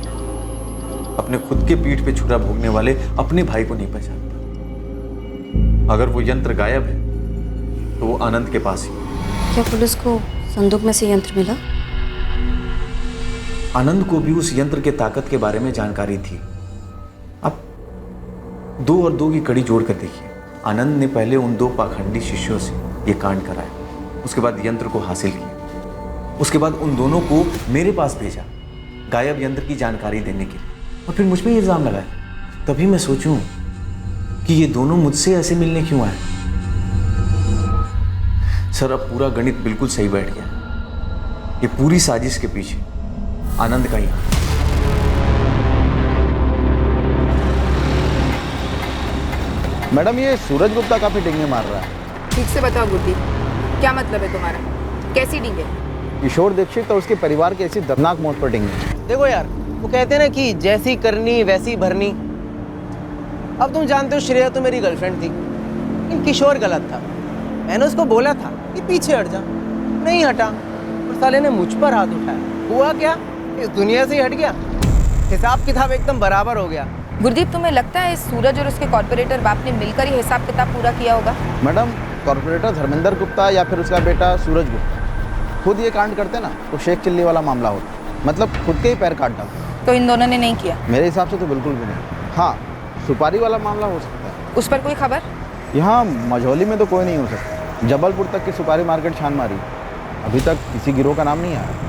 अपने खुद के पीठ पे छुरा भोगने वाले अपने भाई को नहीं पहचानता। अगर वो यंत्र गायब है तो वो आनंद के पास ही। क्या पुलिस को संदूक में से यंत्र मिला? आनंद को भी उस यंत्र के ताकत के बारे में जानकारी थी। अब 2 और 2 की कड़ी जोड़कर देखिए। आनंद ने पहले उन 2 पाखंडी शिष्यों से ये कांड कराया, उसके बाद यंत्र को हासिल किया, उसके बाद उन दोनों को मेरे पास भेजा गायब यंत्र की जानकारी देने के लिए, और फिर मुझ पर इल्जाम लगाया। तभी मैं सोचूं कि ये दोनों मुझसे ऐसे मिलने क्यों आए। सर, अब पूरा गणित बिल्कुल सही बैठ गया। ये पूरी साजिश के पीछे आनंद का ही हाथ। मैडम, ये सूरज गुप्ता काफी डिंगे मार रहा है। ठीक से बताओ गुड्डी, क्या मतलब है तुम्हारा? कैसी डींगे? किशोर दीक्षित और उसके परिवार के ऐसी दर्दनाक मौत पर डिंगे। देखो यार, वो कहते हैं ना कि जैसी करनी वैसी भरनी। अब तुम जानते हो श्रेया तो मेरी गर्लफ्रेंड थी, लेकिन किशोर गलत था। मैंने उसको बोला था कि पीछे हट जा, नहीं हटा, और साले ने मुझ पर हाथ उठाया। हुआ क्या, इस दुनिया से ही हट गया। हिसाब किताब एकदम बराबर हो गया। गुरदीप, तुम्हें लगता है सूरज और उसके कॉर्पोरेटर बाप ने मिलकर ही हिसाब किताब पूरा किया होगा? मैडम, कॉर्पोरेटर धर्मेंद्र गुप्ता या फिर उसका बेटा सूरज गुप्ता खुद ये कांड करते ना तो शेख चिल्ली वाला मामला होता, मतलब खुद के ही पैर काट डालते। तो इन दोनों ने नहीं किया? मेरे हिसाब से तो बिल्कुल भी नहीं। हाँ, सुपारी वाला मामला हो सकता है। उस पर कोई खबर? यहाँ मझौली में तो कोई नहीं हो सकता। जबलपुर तक की सुपारी मार्केट छान मारी, अभी तक किसी गिरोह का नाम नहीं आया।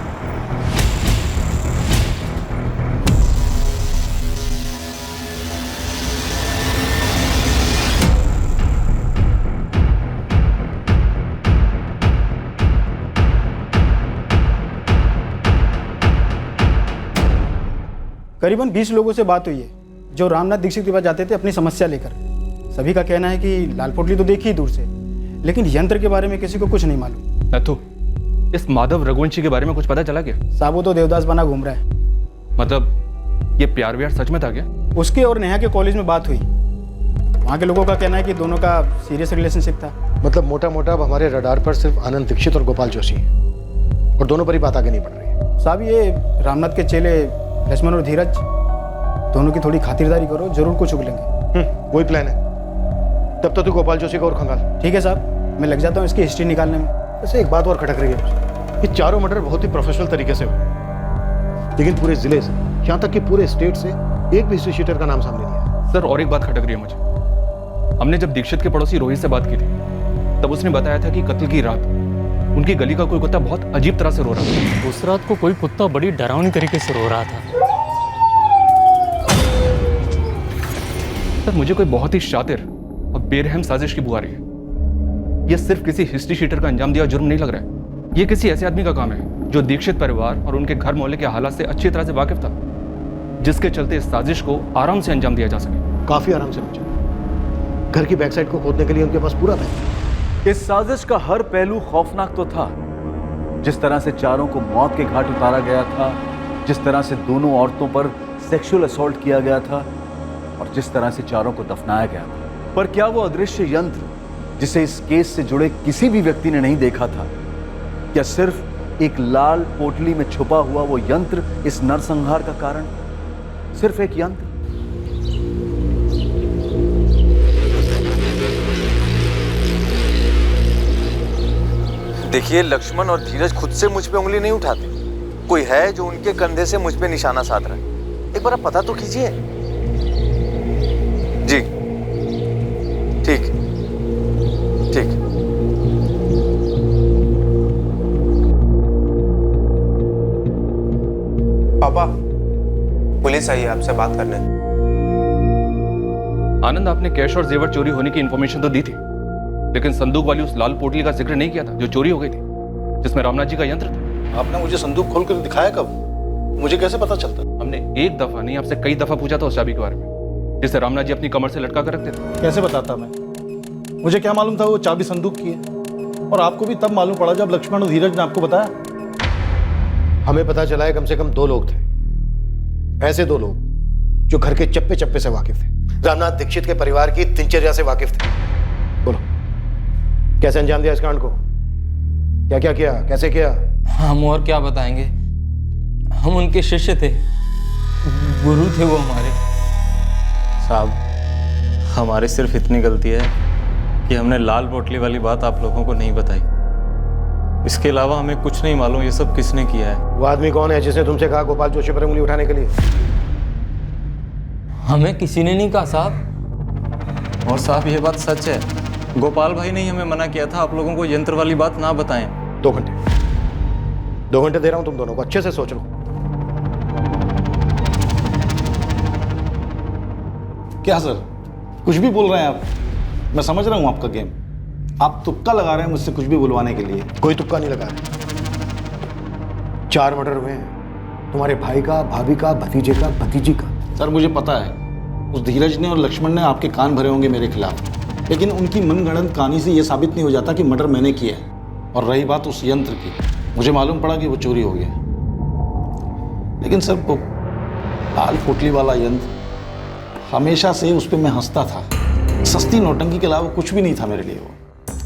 करीबन 20 लोगों से बात हुई है जो रामनाथ दीक्षित के पास जाते थे अपनी समस्या लेकर। सभी का कहना है कि लाल पोटली तो देखी ही दूर से, लेकिन यंत्र के बारे में किसी को कुछ नहीं मालूम। नथु, इस माधव रघुवंशी के बारे में कुछ पता चला क्या? साहब वो तो देवदास बना घूम रहा है। मतलब ये प्यार व्यार सच में था क्या? उसके और नेहा के कॉलेज में बात हुई। वहाँ के लोगों का कहना है कि दोनों का सीरियस रिलेशनशिप था। मतलब मोटा मोटा अब हमारे रडार पर सिर्फ आनंद दीक्षित और गोपाल जोशी हैं और दोनों पर ही बात आगे नहीं बढ़ रही है। साहब ये रामनाथ के चेले लक्ष्मण और धीरज दोनों की थोड़ी खातिरदारी करो, जरूर कुछ उगलेंगे। वही प्लान है। तब तो तू गोपाल जोशी को और खंगाल। ठीक है साहब, मैं लग जाता हूँ इसकी हिस्ट्री निकालने में। वैसे एक बात और खटक रही है मुझे, ये चारों मर्डर बहुत ही प्रोफेशनल तरीके से हुए, लेकिन पूरे जिले से, यहाँ तक कि पूरे स्टेट से एक भी हिस्ट्री शीटर का नाम सामने नहीं आया। सर और एक बात खटक रही है मुझे। हमने जब दीक्षित के पड़ोसी रोहित से बात की थी तब उसने बताया था कि कत्ल की रात उनकी गली का कोई कुत्ता बहुत अजीब तरह से रो रहा था। उस रात को कोई कुत्ता बड़ी डरावनी तरीके से रो रहा था। सर मुझे कोई बहुत ही शातिर और बेरहम साजिश की बुआ रही है। यह सिर्फ किसी हिस्ट्री शीटर का अंजाम दिया जुर्म नहीं लग रहा है। यह किसी ऐसे आदमी का काम है जो दीक्षित परिवार और उनके घर मोहल्ले के हालात से अच्छी तरह से वाकिफ था, जिसके चलते इस साजिश को आराम से अंजाम दिया जा सके। काफी आराम से बचा। घर की बैकसाइड को खोदने के लिए उनके पास पूरा बैग। इस साजिश का हर पहलू खौफनाक तो था। जिस तरह से चारों को मौत के घाट उतारा गया था, जिस तरह से दोनों औरतों पर सेक्सुअल असॉल्ट किया गया था और जिस तरह से चारों को दफनाया गया था। पर क्या वो अदृश्य यंत्र जिसे इस केस से जुड़े किसी भी व्यक्ति ने नहीं देखा था, क्या सिर्फ एक लाल पोटली में छुपा हुआ वो यंत्र इस नरसंहार का कारण? सिर्फ एक यंत्र? देखिए, लक्ष्मण और धीरज खुद से मुझ पे उंगली नहीं उठाते। कोई है जो उनके कंधे से मुझ पे निशाना साध रहा है। एक बार आप पता तो कीजिए। जी ठीक ठीक। पापा, पुलिस आई है आपसे बात करने। आनंद, आपने कैश और जेवर चोरी होने की इंफॉर्मेशन तो दी थी, लेकिन संदूक वाली उस लाल पोटली का जिक्र नहीं किया था जो चोरी हो गई थी, जिसमें रामनाथ जी का यंत्र था। आपने मुझे संदूक खोल कर दिखाया कब? मुझे कैसे पता चलता? हमने एक दफा नहीं, आपसे कई दफा पूछा था उस चाबी के बारे में, जिसे रामनाथ जी अपनी कमर से लटका कर रखते थे। कैसे बताता मैं? मुझे क्या मालूम था वो चाबी संदूक की है? और आपको भी तब मालूम पड़ा जब लक्ष्मण और धीरज ने आपको बताया। हमें पता चला है कम से कम 2 लोग थे, ऐसे 2 लोग जो घर के चप्पे चप्पे से वाकिफ थे, रामनाथ दीक्षित के परिवार की दिनचर्या से वाकिफ थे। बोलो, कैसे अंजाम दिया इस कांड को? क्या क्या किया, कैसे किया? हम और क्या बताएंगे, हम उनके शिष्य थे, गुरु थे वो हमारे। साहब, हमारी सिर्फ इतनी गलती है कि हमने लाल पोटली वाली बात आप लोगों को नहीं बताई। इसके अलावा हमें कुछ नहीं मालूम ये सब किसने किया है। वो आदमी कौन है जिसने तुमसे कहा गोपाल जोशी पर उंगली उठाने के लिए? हमें किसी ने नहीं कहा साहब। और साहब ये बात सच है, गोपाल भाई ने ही हमें मना किया था आप लोगों को यंत्र वाली बात ना बताएं। 2 घंटे दे रहा हूं तुम दोनों को, अच्छे से सोच लो। क्या सर, कुछ भी बोल रहे हैं आप? मैं समझ रहा हूं आपका गेम। आप तुक्का लगा रहे हैं मुझसे कुछ भी बुलवाने के लिए। कोई तुक्का नहीं लगा रहे। 4 मर्डर हुए हैं, तुम्हारे भाई का, भाभी का, भतीजे का, भतीजी का। सर मुझे पता है उस धीरज ने और लक्ष्मण ने आपके कान भरे होंगे मेरे खिलाफ, लेकिन उनकी मनगढ़ंत कहानी से यह साबित नहीं हो जाता कि मर्डर मैंने किया है। और रही बात उस यंत्र की, मुझे मालूम पड़ा कि वो चोरी हो गया, लेकिन सर वो लाल पोटली वाला यंत्र हमेशा से उस पर मैं हंसता था। सस्ती नौटंकी के अलावा कुछ भी नहीं था मेरे लिए वो।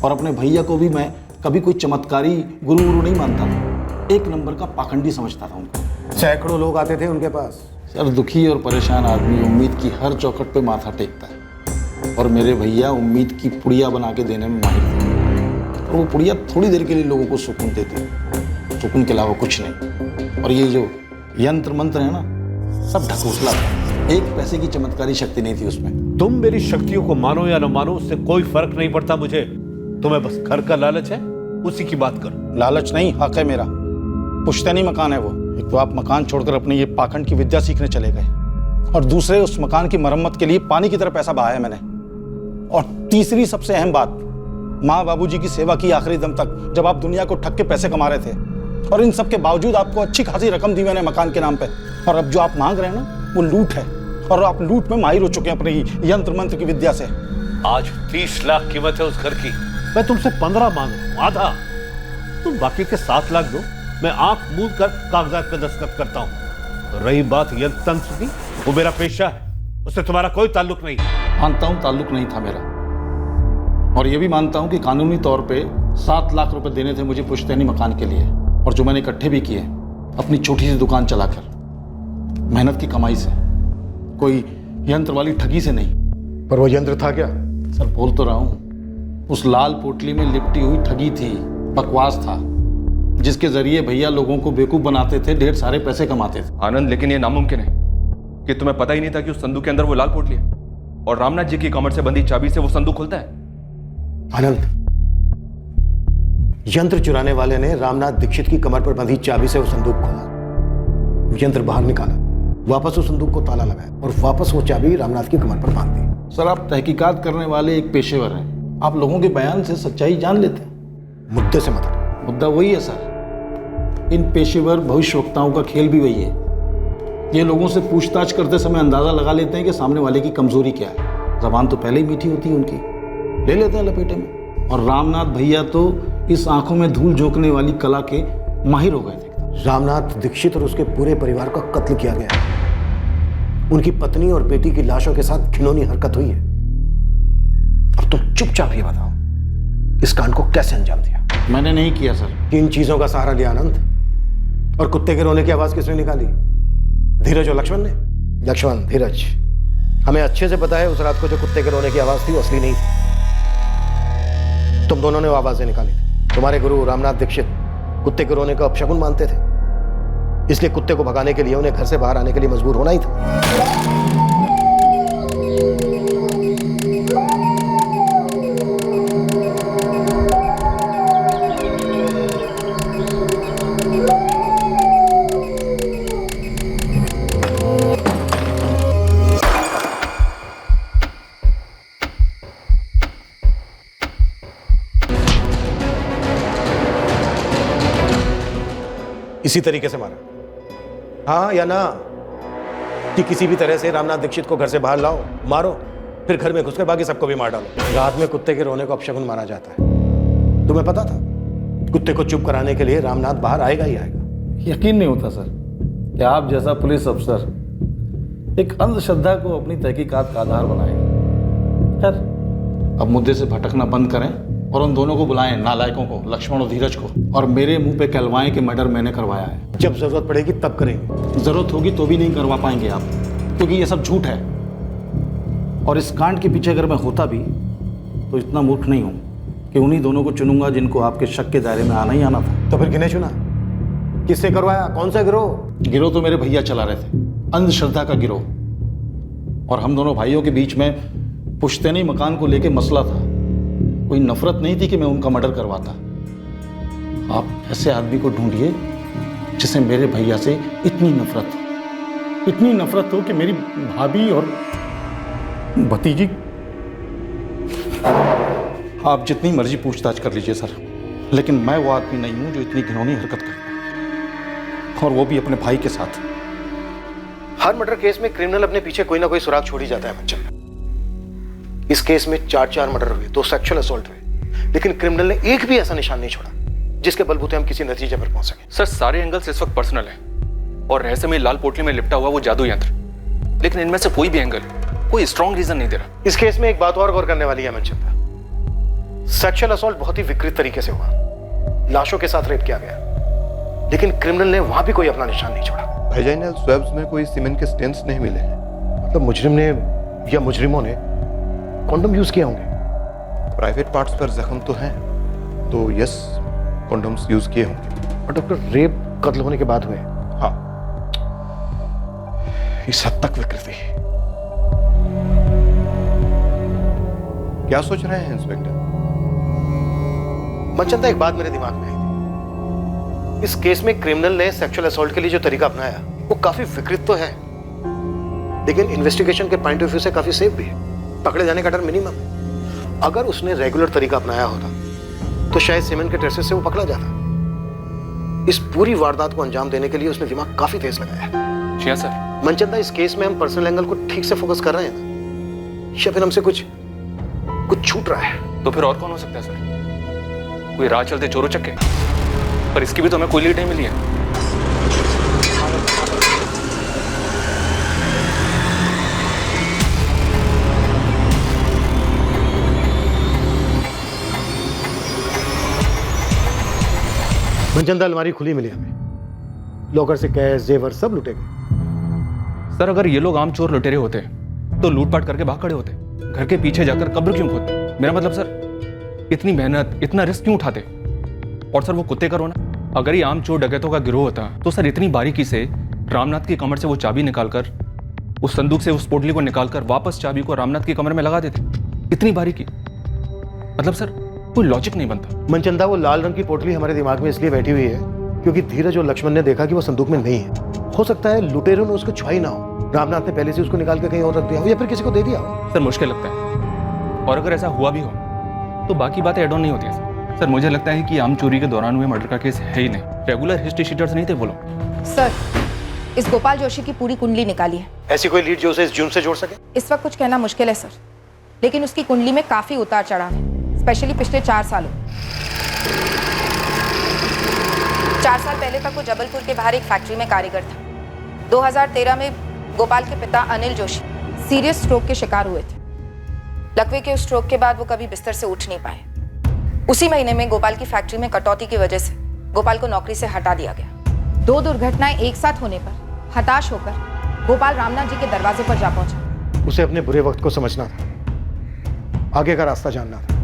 और अपने भैया को भी मैं कभी कोई चमत्कारी गुरु नहीं मानता था, एक नंबर का पाखंडी समझता था उनको। सैकड़ों लोग आते थे उनके पास। सर दुखी और परेशान आदमी उम्मीद की हर चौखट पे माथा टेकता है, और मेरे भैया उम्मीद की पुड़िया बना के देने में माहिर थे। और वो पुड़िया थोड़ी देर के लिए लोगों को सुकून देती, सुकून के अलावा कुछ नहीं। और ये जो यंत्र मंत्र है ना, सब ढकोसला था, 1 पैसे की चमत्कारी शक्ति नहीं थी उसमें। तुम मेरी शक्तियों को मानो या न मानो, उससे कोई फर्क नहीं पड़ता मुझे। तुम्हें बस घर का लालच है, उसी की बात करो। लालच नहीं, हक है मेरा। पुश्तैनी मकान है वो। एक तो आप मकान छोड़कर अपने ये पाखंड की विद्या सीखने चले गए, और दूसरे उस मकान की मरम्मत के लिए पानी की तरह पैसा बहाया मैंने। और तीसरी सबसे अहम बात, माँ बाबूजी की सेवा की आखिरी दम तक, जब आप दुनिया को ठग के पैसे कमा रहे थे। और इन सब के बावजूद आपको अच्छी खासी रकम दी मैंने मकान के नाम पे। और अब जो आप मांग रहे हैं ना, वो लूट है, और आप लूट में माहिर हो चुके हैं अपनी यंत्र मंत्र की विद्या से। आज 30 लाख कीमत है उस घर की, मैं तुमसे 15 मांग रहा हूं, आधा। तुम बाकी के 7 लाख दो, मैं आंख मूंद कर कागजात पे दस्तखत करता हूं। रही बात यंत्र तंत्र की, वो मेरा पेशा है, उससे तुम्हारा कोई ताल्लुक नहीं। मानता हूं ताल्लुक नहीं था मेरा, और ये भी मानता हूं कि कानूनी तौर पे 7 लाख रुपए देने थे मुझे पुश्तैनी मकान के लिए, और जो मैंने इकट्ठे भी किए अपनी छोटी सी दुकान चलाकर, मेहनत की कमाई से, कोई यंत्र वाली ठगी से नहीं। पर वो यंत्र था क्या? सर बोल तो रहा हूं, उस लाल पोटली में लिपटी हुई ठगी थी, बकवास था, जिसके जरिए भैया लोगों को बेवकूफ बनाते थे, ढेर सारे पैसे कमाते थे। आनंद, लेकिन ये नामुमकिन है कि तुम्हें पता ही नहीं था कि उस संदूक के अंदर वो लाल पोटली है, और रामनाथ जी की कमर से बंधी चाबी से वो संदूक खुलता है। आनंद, यंत्र चुराने वाले ने रामनाथ दीक्षित की कमर पर बंधी चाबी से वो संदूक खोला, यंत्र बाहर निकाला, वापस उस संदूक को ताला लगाया और वापस वो चाबी रामनाथ की कमर पर बांध दी। सर, आप तहकीकात करने वाले एक पेशेवर हैं, आप लोगों के बयान से सच्चाई जान लेते हैं। मुद्दे से मतलब? मुद्दा वही है सर, इन पेशेवर भविष्यवक्ताओं का खेल भी वही है। ये लोगों से पूछताछ करते समय अंदाजा लगा लेते हैं कि सामने वाले की कमजोरी क्या है। जबान तो पहले ही मीठी होती है उनकी, ले लेते हैं लपेटे में। और रामनाथ भैया तो इस आंखों में धूल झोंकने वाली कला के माहिर हो गए थे। रामनाथ दीक्षित और उसके पूरे परिवार का कत्ल किया गया है, उनकी पत्नी और बेटी की लाशों के साथ घिनौनी हरकत हुई है। अब तुम चुपचाप ये बताओ, इस कांड को कैसे अंजाम दिया? मैंने नहीं किया सर। किन चीजों का सहारा लिया आनंद? और कुत्ते के रोने की आवाज किसने निकाली? धीरज और लक्ष्मण ने? लक्ष्मण, धीरज, हमें अच्छे से पता है उस रात को जो कुत्ते के रोने की आवाज थी वो असली नहीं थी, तुम दोनों ने वो आवाजें निकाली थी। तुम्हारे गुरु रामनाथ दीक्षित कुत्ते के रोने का अपशकुन मानते थे, इसलिए कुत्ते को भगाने के लिए उन्हें घर से बाहर आने के लिए मजबूर होना ही था। इसी तरीके से मारा, हाँ या ना? कि किसी भी तरह से रामनाथ दीक्षित को घर से बाहर लाओ, मारो, फिर घर में घुसकर बाकी सबको भी मार डालो। रात में कुत्ते के रोने को अपशकुन माना जाता है, तुम्हें पता था? कुत्ते को चुप कराने के लिए रामनाथ बाहर आएगा ही आएगा। यकीन नहीं होता सर कि आप जैसा पुलिस अफसर एक अंधश्रद्धा को अपनी तहकीकात का आधार बनाएगा। खैर, अब मुद्दे से भटकना बंद करें और उन दोनों को बुलाएं, नालायकों को, लक्ष्मण और धीरज को, और मेरे मुंह पे कहलवाएं कि मर्डर मैंने करवाया है। जब जरूरत पड़ेगी तब करेंगे। जरूरत होगी तो भी नहीं करवा पाएंगे आप, क्योंकि ये सब झूठ है। और इस कांड के पीछे अगर मैं होता भी तो इतना मूर्ख नहीं हूं कि उन्हीं दोनों को चुनूंगा जिनको आपके शक के दायरे में आना ही आना था। तो फिर किन्हें चुना? किससे करवाया? कौन सा गिरोह? गिरोह तो मेरे भैया चला रहे थे, अंधश्रद्धा का गिरोह। और हम दोनों भाइयों के बीच में पुश्तैनी मकान को लेकर मसला था, कोई नफरत नहीं थी कि मैं उनका मर्डर करवाता। आप ऐसे आदमी को ढूंढिए जिसे मेरे भैया से इतनी नफरत हो कि मेरी भाभी और भतीजी। आप जितनी मर्जी पूछताछ कर लीजिए सर, लेकिन मैं वो आदमी नहीं हूं जो इतनी घिनौनी हरकत करता, और वो भी अपने भाई के साथ। हर मर्डर केस में क्रिमिनल अपने पीछे कोई ना कोई सुराग छोड़ ही जाता है मंचल। इस केस में 4 मर्डर हुए, 2 सेक्सुअल असॉल्ट हुए, लेकिन क्रिमिनल ने एक भी ऐसा निशान नहीं छोड़ा जिसके बलबूते हम किसी नतीजे पर पहुंच सके। सर, सारे एंगल्स इस वक्त पर्सनल हैं, और रहस्यमय लाल पोटली में लिपटा हुआ वो जादू यंत्र, लेकिन इनमें से कोई भी एंगल कोई स्ट्रॉन्ग रीजन नहीं दे रहा। इस केस में एक बात और गौर करने वाली है मंचल, सेक्सुअल असॉल्ट बहुत ही विकृत तरीके से हुआ, लाशों के साथ रेप किया गया, लेकिन क्रिमिनल ने वहां भी कोई अपना निशान नहीं छोड़ा। वेजाइनल स्वैब्स में कोई सीमेन के स्टेन्स नहीं मिले हैं। मतलब मुजरिम ने या मुजरिमों ने कॉन्डोम यूज किए होंगे। प्राइवेट पार्ट्स पर जख्म तो हैं, तो यस, कॉन्डोम्स यूज किए होंगे। और डॉक्टर, रेप कत्ल होने के बाद हुए? हाँ, इस हद तक विकृति। क्या सोच रहे हैं इंस्पेक्टर? मनचंदा, एक बात मेरे दिमाग में आई थी। इस केस में क्रिमिनल ने सेक्सुअल असॉल्ट के लिए जो तरीका अपनाया वो काफी विकृत तो है, लेकिन इन्वेस्टिगेशन के पॉइंट ऑफ व्यू से काफी सेफ भी है। पकड़े जाने का डर मिनिमम है। अगर उसने रेगुलर तरीका अपनाया होता तो शायद सीमेन के ट्रेसेस से वो पकड़ा जाता। इस पूरी वारदात को अंजाम देने के लिए उसने दिमाग काफी तेज लगाया है। जी हाँ सर, मनचंदा, इस केस में हम पर्सनल एंगल को ठीक से फोकस कर रहे हैं ना, या फिर हमसे कुछ छूट रहा है? तो फिर और कौन हो सकता है सर? कोई राह चलते चोरों चक्के? पर इसकी भी तो हमें कोई लीड नहीं मिली है। मनचंदा, अलमारी खुली मिली हमें, लॉकर से कैश जेवर सब लुटे गए। सर अगर ये लोग आम चोर लुटेरे होते तो लूटपाट करके भाग खड़े होते, घर के पीछे जाकर कब्र क्यों खोदते? मेरा मतलब सर, इतनी मेहनत इतना रिस्क क्यों उठाते? और सर वो कुत्ते का रोना, अगर ये आम चोर डकैतों का गिरोह होता तो सर इतनी बारीकी से रामनाथ की कमर से वो चाबी निकालकर, उस संदूक से उस पोटली को निकालकर वापस चाबी को रामनाथ की कमर में लगा देते। इतनी बारीकी, मतलब सर कोई लॉजिक नहीं बनता। मनचंदा, वो लाल रंग की पोटली हमारे दिमाग में इसलिए बैठी हुई है क्योंकि धीरज और लक्ष्मण ने देखा कि वो संदूक में नहीं है। हो सकता है लुटेरों ने उसको छुआई ना हो, रामनाथ ने पहले से उसको निकाल के कहीं और रख दिया हो या फिर किसी को दे दिया हो। सर मुश्किल लगता है, और अगर ऐसा हुआ भी हो तो बाकी बातें एड ऑन नहीं होती है। सर मुझे लगता है कि आम चोरी के दौरान हुए मर्डर का केस है ही नहीं, रेगुलर हिस्ट्री शीटर्स नहीं थे वो लोग। सर, इस गोपाल जोशी की पूरी कुंडली निकाली है। ऐसी कोई लीड जो उसे इस जुर्म से जोड़ सके? इस वक्त कुछ कहना मुश्किल है सर, लेकिन उसकी कुंडली में काफी उतार चढ़ाव है, स्पेशली पिछले 4 सालों। 4 साल पहले तक वो जबलपुर के बाहर एक फैक्ट्री में कारीगर था। 2013 में गोपाल के पिता अनिल जोशी सीरियस स्ट्रोक के शिकार हुए थे। लकवे के उस स्ट्रोक के बाद वो कभी बिस्तर से उठ नहीं पाए। उसी महीने में गोपाल की फैक्ट्री में कटौती की वजह से गोपाल को नौकरी से हटा दिया गया। 2 दुर्घटनाएं एक साथ होने पर हताश होकर गोपाल रामनाथ जी के दरवाजे पर जा पहुंचा। उसे अपने बुरे वक्त को समझना था, आगे का रास्ता जानना था।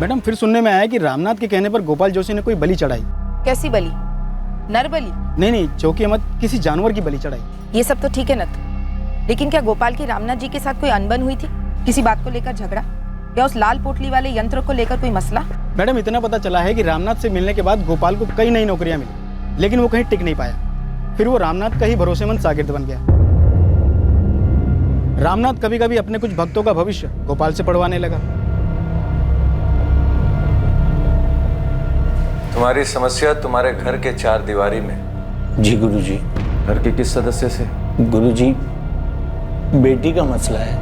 मैडम, फिर सुनने में आया कि रामनाथ के कहने पर गोपाल जोशी ने कोई बलि चढ़ाई। कैसी बलि? नर बलि? नहीं, चौकी अहमद किसी जानवर की बलि चढ़ाई। ये सब तो ठीक है नत, लेकिन क्या गोपाल की रामनाथ जी के साथ कोई अनबन हुई थी? किसी बात को लेकर झगड़ा, या उस लाल पोटली वाले यंत्र को लेकर कोई मसला? मैडम, इतना पता चला है कि रामनाथ से मिलने के बाद गोपाल को कई नई नौकरियां मिली, लेकिन वो कहीं टिक नहीं पाया। फिर वो रामनाथ का ही भरोसेमंद शागिर्द बन गया। रामनाथ कभी कभी अपने कुछ भक्तों का भविष्य गोपाल से पढ़वाने लगा। तुम्हारी समस्या तुम्हारे घर के 4 दीवारी में। जी गुरुजी। घर के किस सदस्य से? गुरुजी, बेटी का मसला है।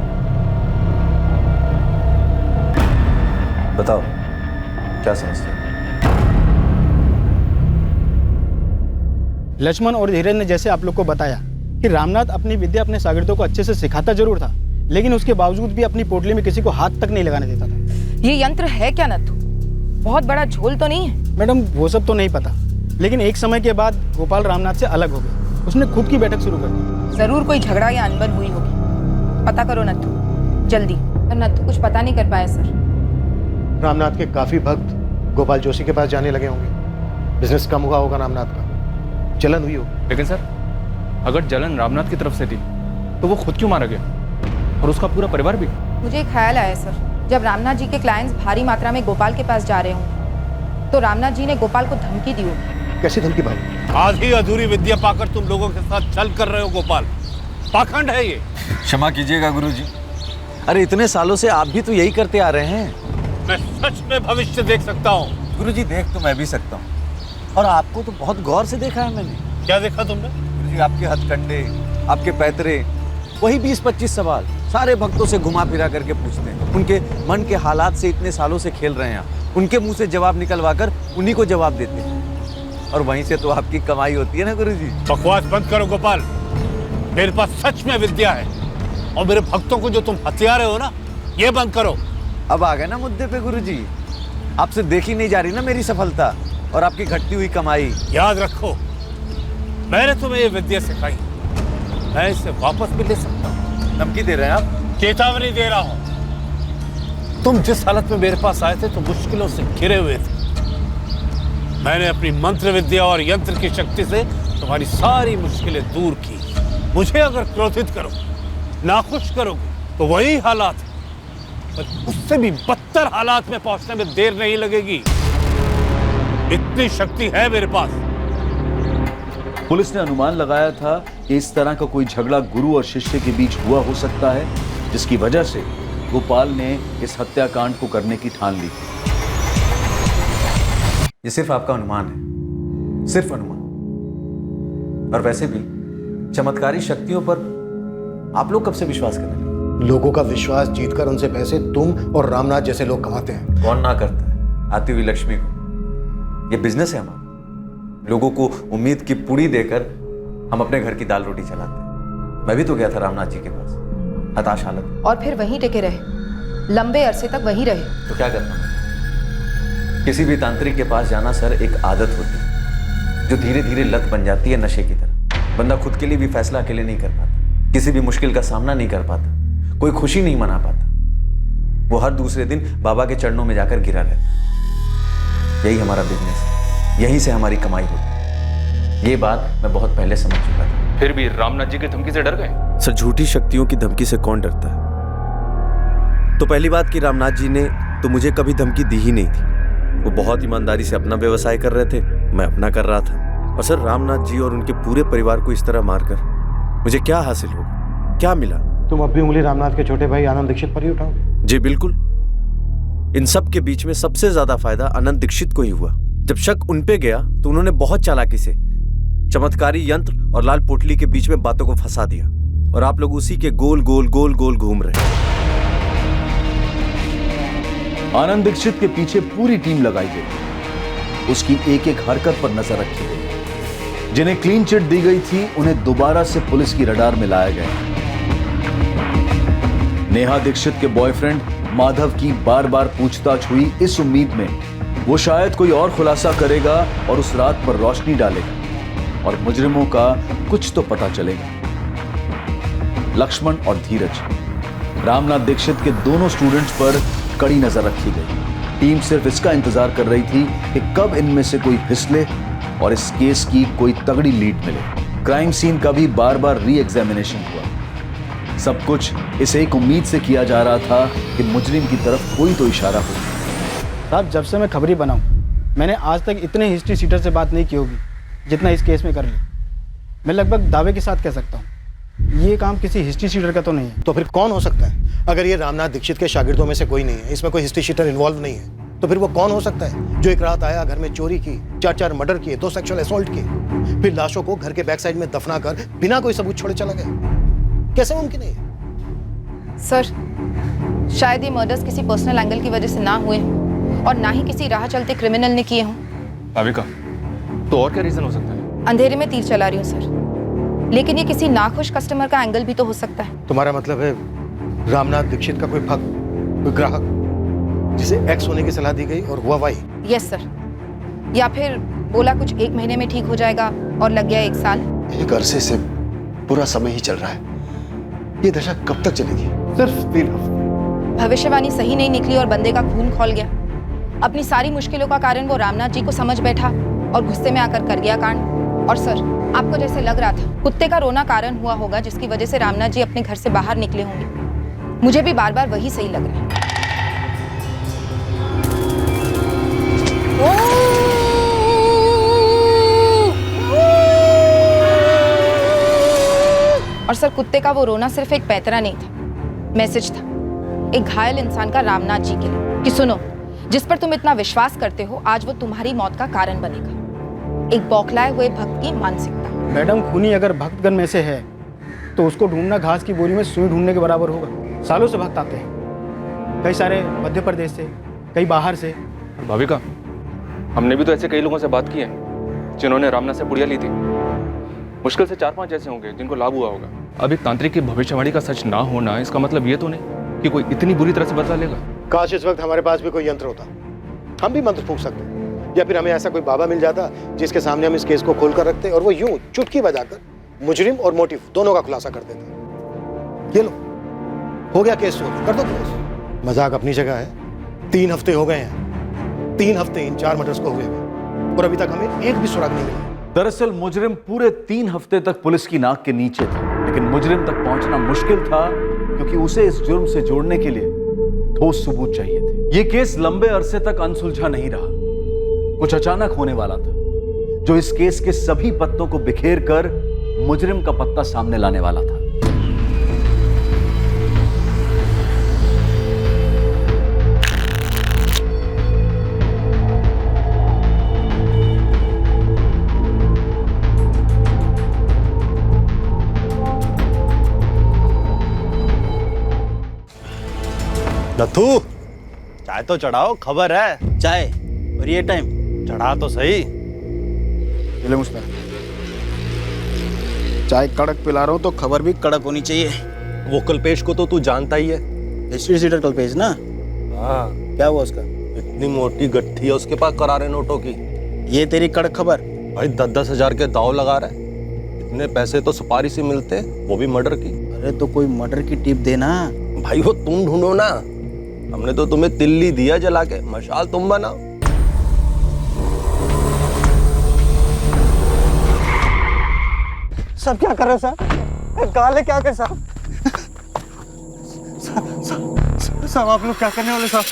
बताओ क्या समस्या? लक्ष्मण और धीरज ने जैसे आप लोग को बताया कि रामनाथ अपनी विद्या अपने शागिर्दों को अच्छे से सिखाता जरूर था, लेकिन उसके बावजूद भी अपनी पोटली में किसी को हाथ तक नहीं लगाने देता था। ये यंत्र है क्या नथु? बहुत बड़ा झोल तो नहीं है? मैडम, वो सब तो नहीं पता, लेकिन एक समय के बाद गोपाल रामनाथ से अलग हो गया। उसने खुद की बैठक शुरू कर दी। जरूर कोई झगड़ा या अनबन हुई होगी। पता करो नथु, जल्दी। पर नथु कुछ पता नहीं कर पाया सर। रामनाथ के काफी भक्त गोपाल जोशी के पास जाने लगे होंगे। बिजनेस कम हुआ होगा रामनाथ का, जलन हुई होगी। लेकिन सर, अगर जलन रामनाथ की तरफ से थी तो वो खुद क्यों मारा गया, और उसका पूरा परिवार भी? मुझे ख्याल आया सर, जब रामनाथ जी के क्लाइंट्स भारी मात्रा में गोपाल के पास जा रहे हों तो रामनाथ जी ने गोपाल को धमकी दी होगी। कैसी धमकी भाई? आधी अधूरी विद्या पाकर तुम लोगों के साथ छल कर रहे हो गोपाल, पाखंड है ये। क्षमा कीजिएगा गुरुजी, अरे इतने सालों से आप भी तो यही करते आ रहे हैं। मैं सच में भविष्य देख सकता हूँ। गुरुजी, देख तो मैं भी सकता हूँ, और आपको तो बहुत गौर से देखा है मैंने। क्या देखा तुमने? गुरुजी, आपके हथकंडे, आपके पैतरे, वही 20-25 सवाल सारे भक्तों से घुमा फिरा करके पूछते हैं। उनके मन के हालात से इतने सालों से खेल रहे हैं, उनके मुंह से जवाब निकलवा कर उन्हीं को जवाब देते हैं, और वहीं से तो आपकी कमाई होती है ना गुरुजी। बकवास बंद करो गोपाल, मेरे पास सच में विद्या है, और मेरे भक्तों को जो तुम हथिया रहे हो ना, ये बंद करो। अब आ गए ना मुद्दे पे गुरुजी, आपसे देखी नहीं जा रही ना मेरी सफलता और आपकी घटती हुई कमाई। याद रखो, मैंने तुम्हें ये विद्या सिखाई, मैं इसे वापस भी ले सकता हूँ। धमकी दे रहे हैं आप? चेतावनी दे रहा हूँ। तुम जिस हालत में मेरे पास आए थे तो मुश्किलों से घिरे हुए थे। मैंने अपनी मंत्र विद्या और यंत्र की शक्ति से तुम्हारी सारी मुश्किलें दूर की। मुझे अगर क्रोधित करो, नाखुश करोगे तो वही हालात है, पर उससे भी बदतर हालात में पहुंचने में देर नहीं लगेगी। इतनी शक्ति है मेरे पास। पुलिस ने अनुमान लगाया था कि इस तरह का कोई झगड़ा गुरु और शिष्य के बीच हुआ हो सकता है, जिसकी वजह से गोपाल ने इस हत्याकांड को करने की ठान ली। ये सिर्फ आपका अनुमान है, सिर्फ अनुमान। और वैसे भी चमत्कारी शक्तियों पर आप लोग कब से विश्वास कर रहे हैं? लोगों का विश्वास जीतकर उनसे पैसे तुम और रामनाथ जैसे लोग कमाते हैं। कौन ना करता है आती हुई लक्ष्मी को? ये बिजनेस है हमारा। लोगों को उम्मीद की पुड़ी देकर हम अपने घर की दाल रोटी चलाते हैं। मैं भी तो गया था रामनाथ जी के पास, हताश हालत। और फिर वहीं टिके रहे, लंबे अरसे तक वहीं रहे। तो क्या करता हूँ? किसी भी तांत्रिक के पास जाना सर एक आदत होती है जो धीरे धीरे लत बन जाती है नशे की तरह। बंदा खुद के लिए भी फैसला अकेले नहीं कर पाता, किसी भी मुश्किल का सामना नहीं कर पाता, कोई खुशी नहीं मना पाता। वो हर दूसरे दिन बाबा के चरणों में जाकर गिरा रहता है। यही हमारा बिजनेस है, यहीं से हमारी कमाई होती है। ये बात मैं बहुत पहले समझ चुका था। फिर भी रामनाथ जी की धमकी से डर गए? सर, झूठी शक्तियों की धमकी से कौन डरता है? तो पहली बात कि रामनाथ जी ने तो मुझे कभी धमकी दी ही नहीं थी। वो बहुत ईमानदारी से अपना व्यवसाय कर रहे थे, मैं अपना कर रहा था। और सर, रामनाथ जी और उनके पूरे परिवार को इस तरह मारकर मुझे क्या हासिल होगा, क्या मिला? तुम अब भी उंगली रामनाथ के छोटे भाई आनंद दीक्षित पर ही उठाओगे? जी बिल्कुल। इन सब के बीच में सबसे ज्यादा फायदा आनंद दीक्षित को ही हुआ। जब शक उन पे गया तो उन्होंने बहुत चालाकी से चमत्कारी यंत्र और लाल पोटली के बीच में बातों को फंसा दिया, और आप लोग उसी के गोल गोल गोल गोल घूम रहे हैं। आनंद दीक्षित के पीछे पूरी टीम लगाई गई। उसकी एक एक हरकत पर नजर रखी गई। जिन्हें क्लीन चिट दी गई थी उन्हें दोबारा से पुलिस की रडार में लाया गया। नेहा दीक्षित के बॉयफ्रेंड माधव की बार बार पूछताछ हुई, इस उम्मीद में वो शायद कोई और खुलासा करेगा और उस रात पर रोशनी डालेगा और मुजरिमों का कुछ तो पता चलेगा। लक्ष्मण और धीरज, रामनाथ दीक्षित के दोनों स्टूडेंट्स पर कड़ी नजर रखी गई। टीम सिर्फ इसका इंतजार कर रही थी कि कब इनमें से कोई फिसले और इस केस की कोई तगड़ी लीड मिले। क्राइम सीन का भी बार बार री एग्जामिनेशन हुआ। सब कुछ इस एक उम्मीद से किया जा रहा था कि मुजरिम की तरफ कोई तो इशारा हो। साहब, जब से मैं खबरी बना हूं, मैंने आज तक इतने हिस्ट्री सीटर से बात नहीं की होगी जितना इस केस में कर ली। मैं लगभग दावे के साथ कह सकता हूँ ये काम किसी हिस्ट्री शीटर का तो नहीं है। तो फिर कौन हो सकता है? अगर ये रामनाथ दीक्षित के शागिर्दों में से कोई नहीं है, इसमें कोई हिस्ट्री शीटर इन्वॉल्व नहीं है, तो फिर वो कौन हो सकता है जो एक रात आया, घर में चोरी की, 4 मर्डर किए, 2 सेक्सुअल असॉल्ट किए, फिर लाशों को घर के बैक साइड में दफना कर बिना कोई सबूत छोड़े चला गया? कैसे मुमकिन है? सर, शायद ये मर्डर्स किसी पर्सनल एंगल की वजह से ना हुए हों और ना ही किसी राह चलते क्रिमिनल ने किए हों। भाविका, तो और क्या रीजन हो सकता है? अंधेरे में तीर चला रही हूँ सर, लेकिन ये किसी नाखुश कस्टमर का एंगल भी तो हो सकता है। तुम्हारा मतलब है रामनाथ दीक्षित का कोई भक्त, कोई ग्राहक जिसे एक्स होने की सलाह दी गई और हुआ वाई? Yes sir. या फिर बोला कुछ 1 महीने में ठीक हो जाएगा और लग गया 1 साल। एक अरसे से पूरा समय ही चल रहा है, ये दशा कब तक चलेगी? सिर्फ 3 हफ्ते। भविष्यवाणी सही नहीं निकली और बंदे का खून खौल गया। अपनी सारी मुश्किलों का कारण वो रामनाथ जी को समझ बैठा और गुस्से में आकर कर गया कांड। और सर, आपको जैसे लग रहा था कुत्ते का रोना कारण हुआ होगा जिसकी वजह से रामनाथ जी अपने घर से बाहर निकले होंगे, मुझे भी बार बार वही सही लग रहा है। और सर, कुत्ते का वो रोना सिर्फ एक पैतरा नहीं था, मैसेज था एक घायल इंसान का रामनाथ जी के लिए कि सुनो, जिस पर तुम इतना विश्वास करते हो आज वो तुम्हारी मौत का कारण बनेगा। एक बौखलाए हुए भक्त की मानसिकता। मैडम, खूनी अगर भक्तगण में से है तो उसको ढूंढना घास की बोरी में सुई ढूंढने के बराबर होगा। सालों से भक्त आते हैं, कई सारे मध्य प्रदेश से, कई बाहर से। भाविका, हमने भी तो ऐसे कई लोगों से बात की है जिन्होंने रामनाथ से पुड़िया ली थी। मुश्किल से 4-5 ऐसे होंगे जिनको लाभ हुआ होगा। अब एक तांत्रिक की भविष्यवाणी का सच ना होना इसका मतलब ये तो नहीं कि कोई इतनी बुरी तरह से बदला लेगा। काश इस वक्त हमारे पास भी कोई यंत्र होता, हम भी मंत्र फूंक सकते, या फिर हमें ऐसा कोई बाबा मिल जाता जिसके सामने हम इस केस को खोल कर रखते और वो यूं चुटकी बजाकर मुजरिम और मोटिव दोनों का खुलासा कर देता। ये लो, हो गया केस सोल्व, कर दो क्लोज। मजाक अपनी जगह है। 3 हफ्ते हो गए हैं, 3 हफ्ते इन 4 मर्डर्स को हुए और अभी तक हमें एक भी सुराग नहीं मिला। दरअसल मुजरिम पूरे 3 हफ्ते तक पुलिस की नाक के नीचे थे, लेकिन मुजरिम तक पहुंचना मुश्किल था क्योंकि उसे इस जुर्म से जोड़ने के लिए ठोस सबूत चाहिए थे। यह केस लंबे अरसे तक अनसुलझा नहीं रहा। कुछ अचानक होने वाला था जो इस केस के सभी पत्तों को बिखेर कर मुजरिम का पत्ता सामने लाने वाला था। नथु, चाय तो चढ़ाओ, खबर है। चाय और ये टाइम? चढ़ा तो सही। ले मुश्ताक, चाय कड़क पिला रहा हूँ तो खबर भी कड़क होनी चाहिए। वो कल्पेश को तो तू जानता ही है। हिस्ट्री सीटर कल्पेश ना? हाँ। क्या हुआ उसका? इतनी मोटी गट्ठी है उसके पास करारे नोटों की। ये तेरी कड़क खबर? भाई 10-10 हजार के दाव लगा रहा है। इतने पैसे तो सुपारी से मिलते, वो भी मर्डर की। अरे तो कोई मर्डर की टिप देना। भाई वो तुम ढूंढो ना, हमने तो तुम्हें तिल्ली दिया जला के, मशाल तुम बनाओ। सब क्या कर रहे हो साहब? गाले क्या कर साहब? साहब आप लोग क्या करने वाले साहब?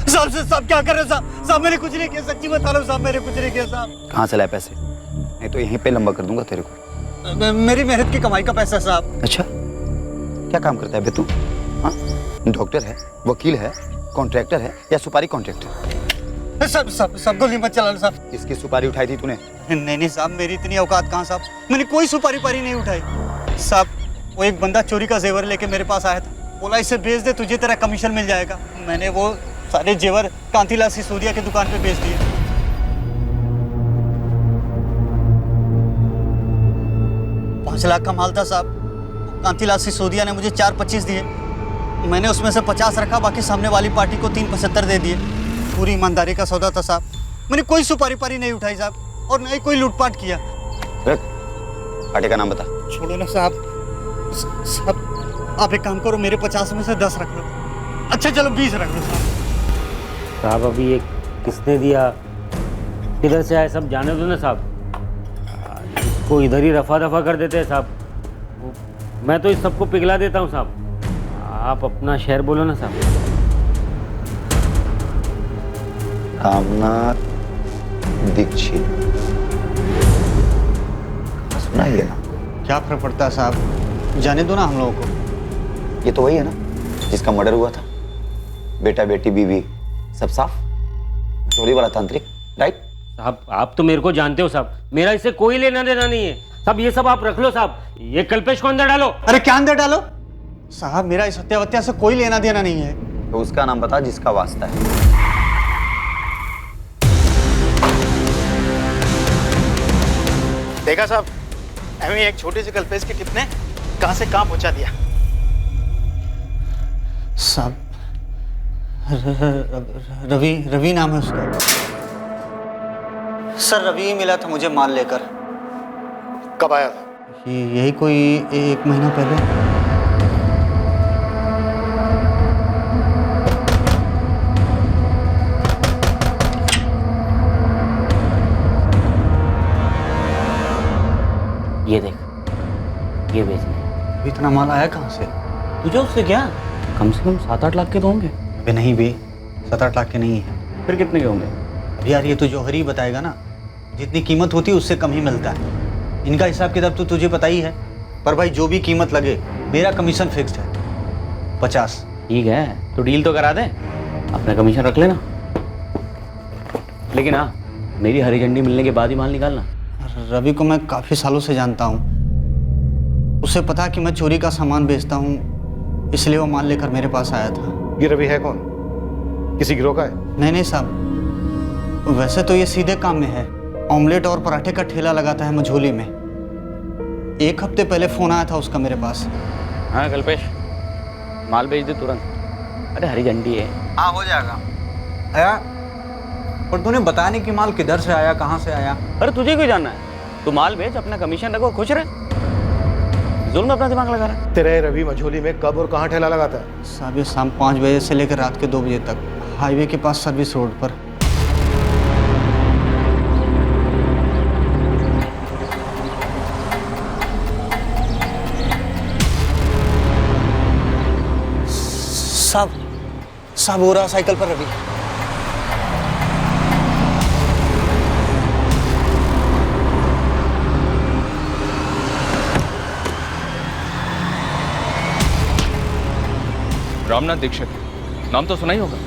साहब क्या कर रहे हो साहब? साहब मैंने कुछ नहीं किया, सच्ची बता रहा हूँ साहब, मैंने कुछ नहीं किया साहब। कहाँ से लाए पैसे? नहीं तो यहीं पे लंबा कर दूंगा तेरे को। मेरी मेहनत की कमाई का पैसा साहब। अच्छा, क्या काम करता है बे तू? हाँ, डॉक्टर है, वकील है, कॉन्ट्रैक्टर है या सुपारी कॉन्ट्रैक्टर? सब गोली मत चलाना साहब। किसकी सुपारी उठाई थी तूने? नहीं साहब, मेरी इतनी औकात कहाँ साहब, मैंने कोई सुपारी पारी नहीं उठाई साहब। वो एक बंदा चोरी का जेवर लेके मेरे पास आया था, बोला इसे बेच दे, तुझे तेरा कमीशन मिल जाएगा। मैंने वो सारे जेवर कांतिलाल सिसोदिया की दुकान पे बेच दिए। 5 लाख का माल था साहब। कांतिलाल सिसोदिया ने मुझे 4.25 दिए, मैंने उसमें से 50 रखा, बाकी सामने वाली पार्टी को 3.75 दे दिए। पूरी ईमानदारी का सौदा था साहब, मैंने कोई सुपारी पारी नहीं उठाई साहब, और न ही कोई लूटपाट किया। पार्टी का नाम बता। छोड़ो ना साहब। साहब आप एक काम करो, मेरे 50 में से 10 रख लो। अच्छा चलो 20 रख लो साहब। साहब अभी ये किसने दिया, किधर से आए, सब जाने दो ना साहब। इसको इधर ही रफा दफा कर देते हैं साहब। मैं तो इस सबको पिघला देता हूँ साहब। आप अपना शेयर बोलो ना साहब। रामनाथ दीक्षित, सुना ही है ना? क्या फर्क पड़ता है साहब, जाने दो ना हम लोगों को। ये तो वही है ना जिसका मर्डर हुआ था, बेटा बेटी बीवी सब साफ, झोली वाला तांत्रिक, राइट? साहब आप तो मेरे को जानते हो साहब, मेरा इससे कोई लेना देना नहीं है साहब। ये सब आप रख लो साहब, ये कल्पेश को अंदर डालो। अरे क्या अंदर डालो साहब, मेरा इस हत्या से कोई लेना देना नहीं है। तो उसका नाम बता जिसका वास्ता है। देखा साहब, हमें एक छोटी सी कल्पेश की टिप ने कहां से कहां पहुंचा दिया। साहब रवि नाम है उसका। सर रवि मिला था मुझे माल लेकर। कब आया था? यही कोई 1 महीना पहले। ये देख, ये बेचने। इतना माल आया कहाँ से? तुझे उससे क्या? कम से कम 7-8 लाख के तो होंगे। अबे नहीं बे, 7-8 लाख के नहीं है। फिर कितने के होंगे? अब यार ये तो जौहरी बताएगा ना, जितनी कीमत होती है उससे कम ही मिलता है। इनका हिसाब किताब तो तुझे पता ही है। पर भाई जो भी कीमत लगे, मेरा कमीशन फिक्स्ड है 50। ठीक है, तो डील तो करा दें, अपना कमीशन रख लेना। लेकिन हाँ, मेरी हरी झंडी मिलने के बाद ही माल निकालना। रवि को मैं काफ़ी सालों से जानता हूँ, उसे पता कि मैं चोरी का सामान बेचता हूँ, इसलिए वो माल लेकर मेरे पास आया था। ये रवि है कौन? किसी गिरोह का है? नहीं साहब, वैसे तो ये सीधे काम में है। ऑमलेट और पराठे का ठेला लगाता है मझोली में। 1 हफ्ते पहले फ़ोन आया था उसका मेरे पास। हाँ कल्पेश, माल भेज दे तुरंत। अरे हरी झंडी है। हाँ हो जाएगा। आया, पर तूने बताया नहीं कि माल किधर से आया, कहाँ से आया। अरे तुझे क्यों जानना है? तू माल बेच, अपना कमीशन रखो, खुश रहे। जुल्म अपना दिमाग लगा रहा है। तेरे रवि मझोली में कब और कहाँ ठेला लगाता है? साहब ये शाम 5 बजे से लेकर रात के 2 बजे तक, हाईवे के पास सर्विस रोड पर। साहब हो रहा साइकिल पर रवि। रामनाथ दीक्षित, नाम तो सुना ही होगा।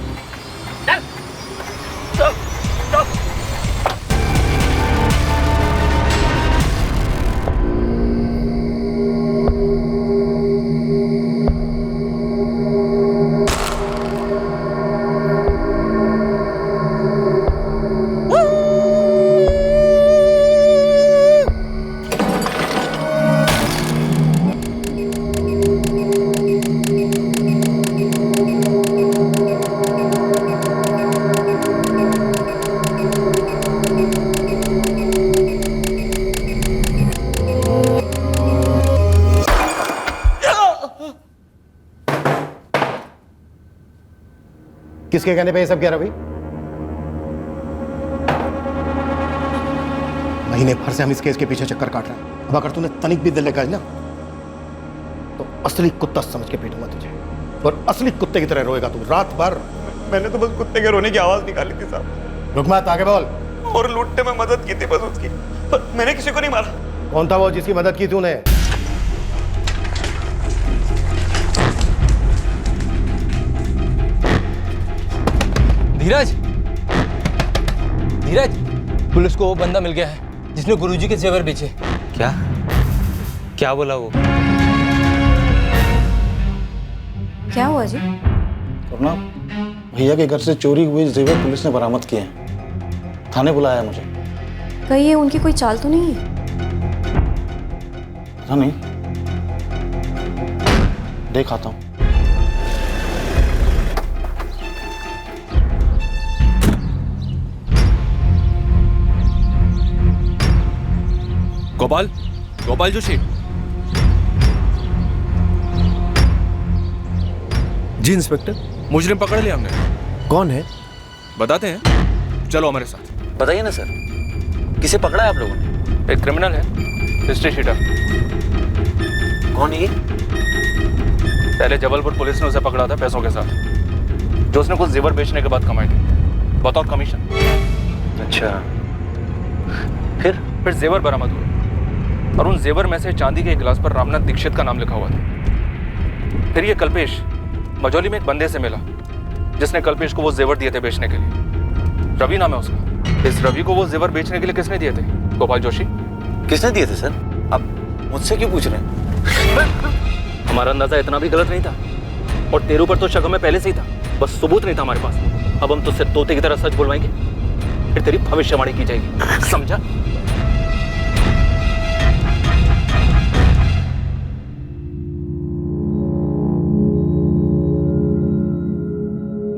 किसके कहने पे ये सब कह रहा भाई? महीने भर से हम इस केस के पीछे चक्कर काट रहे हैं। अब अगर तूने तनिक भी दिल लगाई ना तो असली कुत्ता समझ के पीटूंगा तुझे, और असली कुत्ते की तरह रोएगा तू रात भर। मैंने तो बस कुत्ते के रोने की आवाज निकाली थी साहब। रुक मत, आगे बोल। और लूटने में मदद की थी बस उसकी, पर मैंने किसी को नहीं मारा। कौन था वो जिसकी मदद की तूने? धीरज, धीरज, पुलिस को वो बंदा मिल गया है जिसने गुरुजी के जेवर बेचे। क्या क्या बोला वो? क्या हुआ जी? अपना भैया के घर से चोरी हुए जेवर पुलिस ने बरामद किए हैं। थाने बुलाया मुझे। कहीं ये उनकी कोई चाल तो नहीं है? पता नहीं, देख आता हूँ। गोपाल, गोपाल जोशी। जी इंस्पेक्टर। मुजरिम पकड़ लिया हमने। कौन है? बताते हैं, चलो हमारे साथ। बताइए ना सर, किसे पकड़ा है आप लोगों ने? एक क्रिमिनल है, हिस्ट्री शीटर। कौन है ये? पहले जबलपुर पुलिस ने उसे पकड़ा था पैसों के साथ, जो उसने कुछ जेवर बेचने के बाद कमाए थे बतौर कमीशन। अच्छा, फिर जेवर बरामद हुए और उन जेवर में से चांदी के एक गिलास पर रामनाथ दीक्षित का नाम लिखा हुआ था। फिर ये कल्पेश मजौली में एक बंदे से मिला जिसने कल्पेश को वो जेवर दिए थे बेचने के लिए। रवि नाम है उसका। इस रवि को वो जेवर बेचने के लिए किसने दिए थे? गोपाल जोशी। किसने दिए थे सर? आप मुझसे क्यों पूछ रहे हैं? हमारा अंदाजा इतना भी गलत नहीं था, और तेरे ऊपर तो शक हमें पहले से ही था, बस सबूत नहीं था हमारे पास। अब हम तुझसे तोते की तरह सच बुलवाएंगे, फिर तेरी भविष्यवाणी की जाएगी, समझा?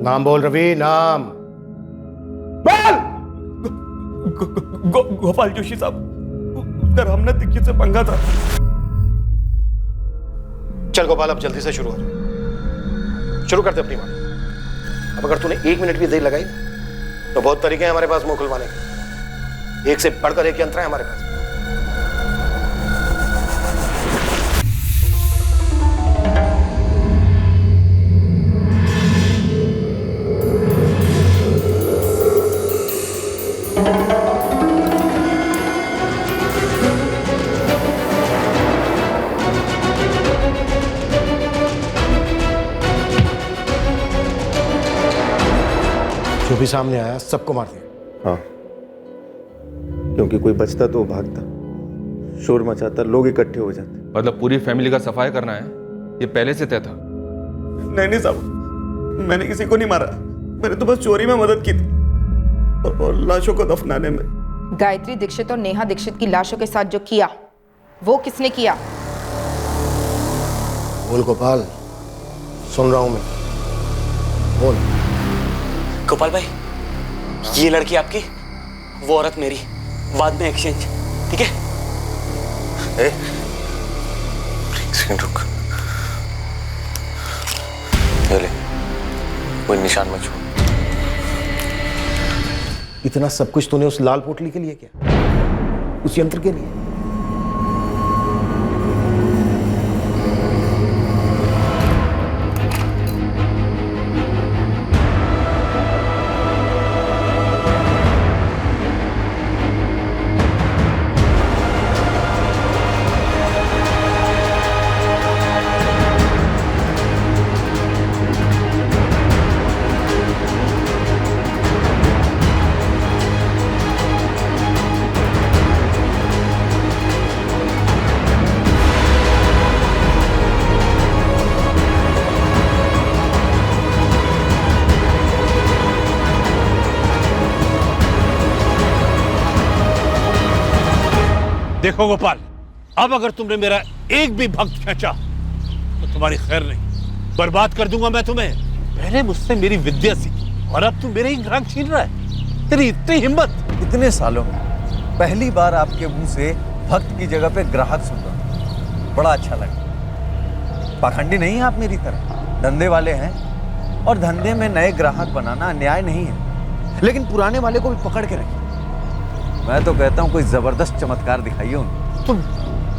नाम बोल रवि, नाम बोल। गोपाल जोशी साहब, उसका रामनाथ दीक्षित से पंगा था। चल गोपाल, अब जल्दी से शुरू हो जाए। शुरू करते अपनी बात। अब अगर तूने 1 मिनट भी देर लगाई तो बहुत तरीके हैं हमारे पास मुंह खुलवाने के। एक से बढ़कर एक यंत्र है हमारे पास। जो भी सामने आया सबको मार दिया। हाँ, क्योंकि कोई बचता तो भागता, शोर मचाता, लोग इकट्ठे हो जाते। मतलब पूरी फैमिली का सफाई करना है, ये पहले से तय था? नहीं साहब, मैंने किसी को नहीं मारा। मैंने तो बस चोरी में मदद की थी और लाशों को दफनाने में। गायत्री दीक्षित और नेहा दीक्षित की लाशों के साथ जो किया वो किसने किया? बोल गोपाल, सुन रहा हूं मैं, बोल। गोपाल भाई, ये लड़की आपकी, वो औरत मेरी, बाद में एक्सचेंज, ठीक है? एक सेकंड रुक। ले, कोई निशान मत छोड़। इतना सब कुछ तूने उस लाल पोटली के लिए किया? उस यंत्र के लिए? देखो गोपाल, अब अगर तुमने मेरा एक भी भक्त खींचा तो तुम्हारी खैर नहीं, बर्बाद कर दूंगा मैं तुम्हें। पहले मुझसे मेरी विद्या सीखी और अब तुम मेरे ही ग्राहक छीन रहा है। तेरी इतनी हिम्मत! इतने सालों में पहली बार आपके मुंह से भक्त की जगह पे ग्राहक सुन रहा, बड़ा अच्छा लगा। पाखंडी नहीं आप मेरी तरह, धंधे वाले हैं, और धंधे में नए ग्राहक बनाना अन्याय नहीं है, लेकिन पुराने वाले को भी पकड़ के रखिए। मैं तो कहता हूं कोई जबरदस्त चमत्कार दिखाइए उन्हें। तुम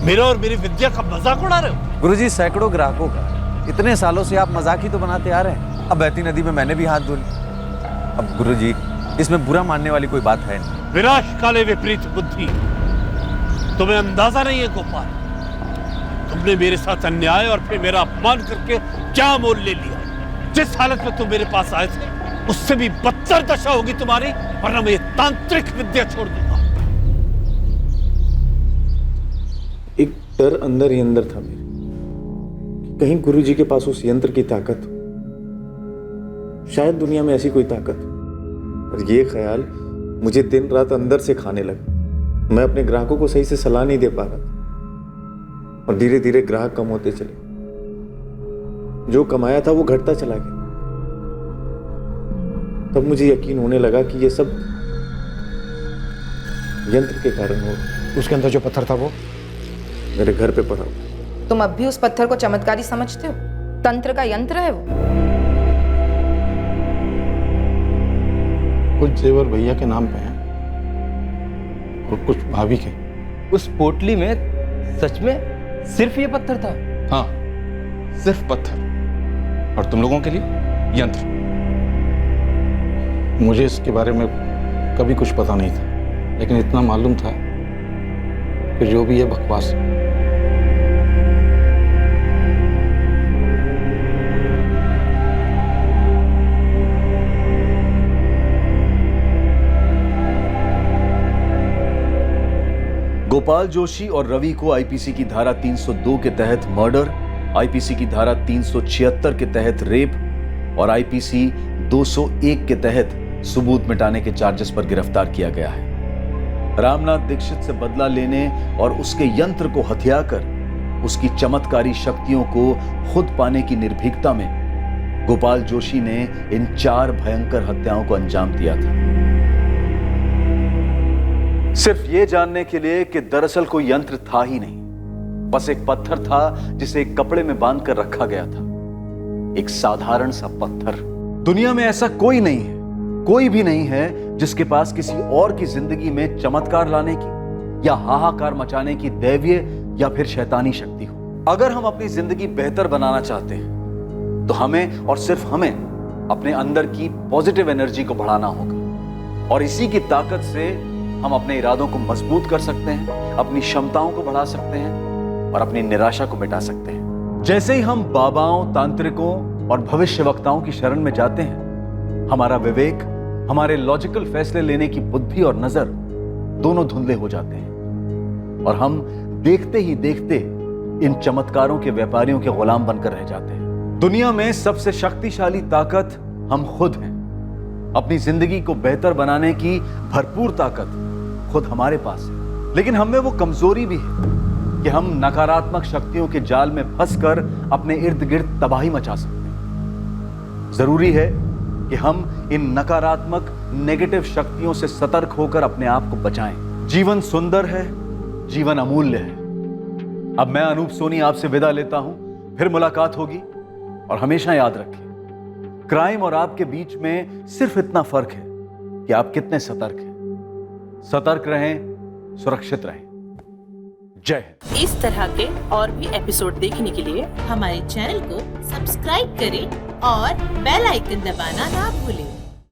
मेरा और मेरी विद्या का मजाक उड़ा रहे हो? गुरुजी, सैकड़ों ग्राहकों का इतने सालों से आप मजाक ही तो बनाते आ रहे हैं। अब बहती नदी में मैंने भी हाथ धो लिया। अब गुरुजी, इसमें बुरा मानने वाली कोई बात है नहीं। विनाश काले विपरीत बुद्धि, तुम्हें अंदाजा नहीं है गोपाल, तुमने मेरे साथ अन्याय और फिर मेरा अपमान करके क्या मोल ले लिया। जिस हालत में तुम मेरे पास आए थे उससे भी बदतर दशा होगी तुम्हारी, वरना मैं ये तांत्रिक विद्या छोड़ दूंगा। एक डर अंदर ही अंदर था मेरे कि कहीं गुरुजी के पास उस यंत्र की ताकत हो, शायद दुनिया में ऐसी कोई ताकत हो। और ये ख्याल मुझे दिन रात अंदर से खाने लगा। मैं अपने ग्राहकों को सही से सलाह नहीं दे पा रहा था और धीरे धीरे ग्राहक कम होते चले। जो कमाया था वो घटता चला गया। तब मुझे यकीन होने लगा कि ये सब यंत्र के कारण हो। उसके अंदर जो पत्थर था वो मेरे घर पे पड़ा हुआ। तुम अब भी उस पत्थर को चमत्कारी समझते हो? तंत्र का यंत्र है वो। कुछ जेवर भैया के नाम पे हैं और कुछ भाभी के। उस पोटली में सच में सिर्फ ये पत्थर था? हाँ, सिर्फ पत्थर, और तुम लोगों के लिए यंत्र। मुझे इसके बारे में कभी कुछ पता नहीं था, लेकिन इतना मालूम था कि जो भी ये बकवास है। गोपाल जोशी और रवि को आईपीसी की धारा 302 के तहत मर्डर, आईपीसी की धारा 376 के तहत रेप और आईपीसी 201 के तहत सबूत मिटाने के चार्जेस पर गिरफ्तार किया गया है। रामनाथ दीक्षित से बदला लेने और उसके यंत्र को हथियाकर उसकी चमत्कारी शक्तियों को खुद पाने की निर्भीकता में गोपाल जोशी ने इन 4 भयंकर हत्याओं को अंजाम दिया था, सिर्फ ये जानने के लिए कि दरअसल कोई यंत्र था ही नहीं, बस एक पत्थर था जिसे एक कपड़े में बांधकर रखा गया था। एक साधारण सा पत्थर। दुनिया में ऐसा कोई नहीं है, कोई भी नहीं है जिसके पास किसी और की जिंदगी में चमत्कार लाने की या हाहाकार मचाने की दैवीय या फिर शैतानी शक्ति हो। अगर हम अपनी जिंदगी बेहतर बनाना चाहते हैं तो हमें और सिर्फ हमें अपने अंदर की पॉजिटिव एनर्जी को बढ़ाना होगा, और इसी की ताकत से हम अपने इरादों को मजबूत कर सकते हैं, अपनी क्षमताओं को बढ़ा सकते हैं और अपनी निराशा को मिटा सकते हैं। जैसे ही हम बाबाओं, तांत्रिकों और भविष्यवक्ताओं की शरण में जाते हैं, हमारा विवेक, हमारे लॉजिकल फैसले लेने की बुद्धि और नजर दोनों धुंधले हो जाते हैं और हम देखते ही देखते इन चमत्कारों के व्यापारियों के गुलाम बनकर रह जाते हैं। दुनिया में सबसे शक्तिशाली ताकत हम खुद हैं। अपनी जिंदगी को बेहतर बनाने की भरपूर ताकत खुद हमारे पास है, लेकिन हम में वो कमजोरी भी है कि हम नकारात्मक शक्तियों के जाल में फंसकर अपने इर्द गिर्द तबाही मचा सकते हैं। जरूरी है कि हम इन नकारात्मक नेगेटिव शक्तियों से सतर्क होकर अपने आप को बचाएं। जीवन सुंदर है, जीवन अमूल्य है। अब मैं अनूप सोनी आपसे विदा लेता हूं, फिर मुलाकात होगी, और हमेशा याद रखिए, क्राइम और आपके बीच में सिर्फ इतना फर्क है कि आप कितने सतर्क हैं। सतर्क रहें, सुरक्षित रहें। जय हिंद। इस तरह के और भी एपिसोड देखने के लिए हमारे चैनल को सब्सक्राइब करें और बेल आइकन दबाना ना भूलें।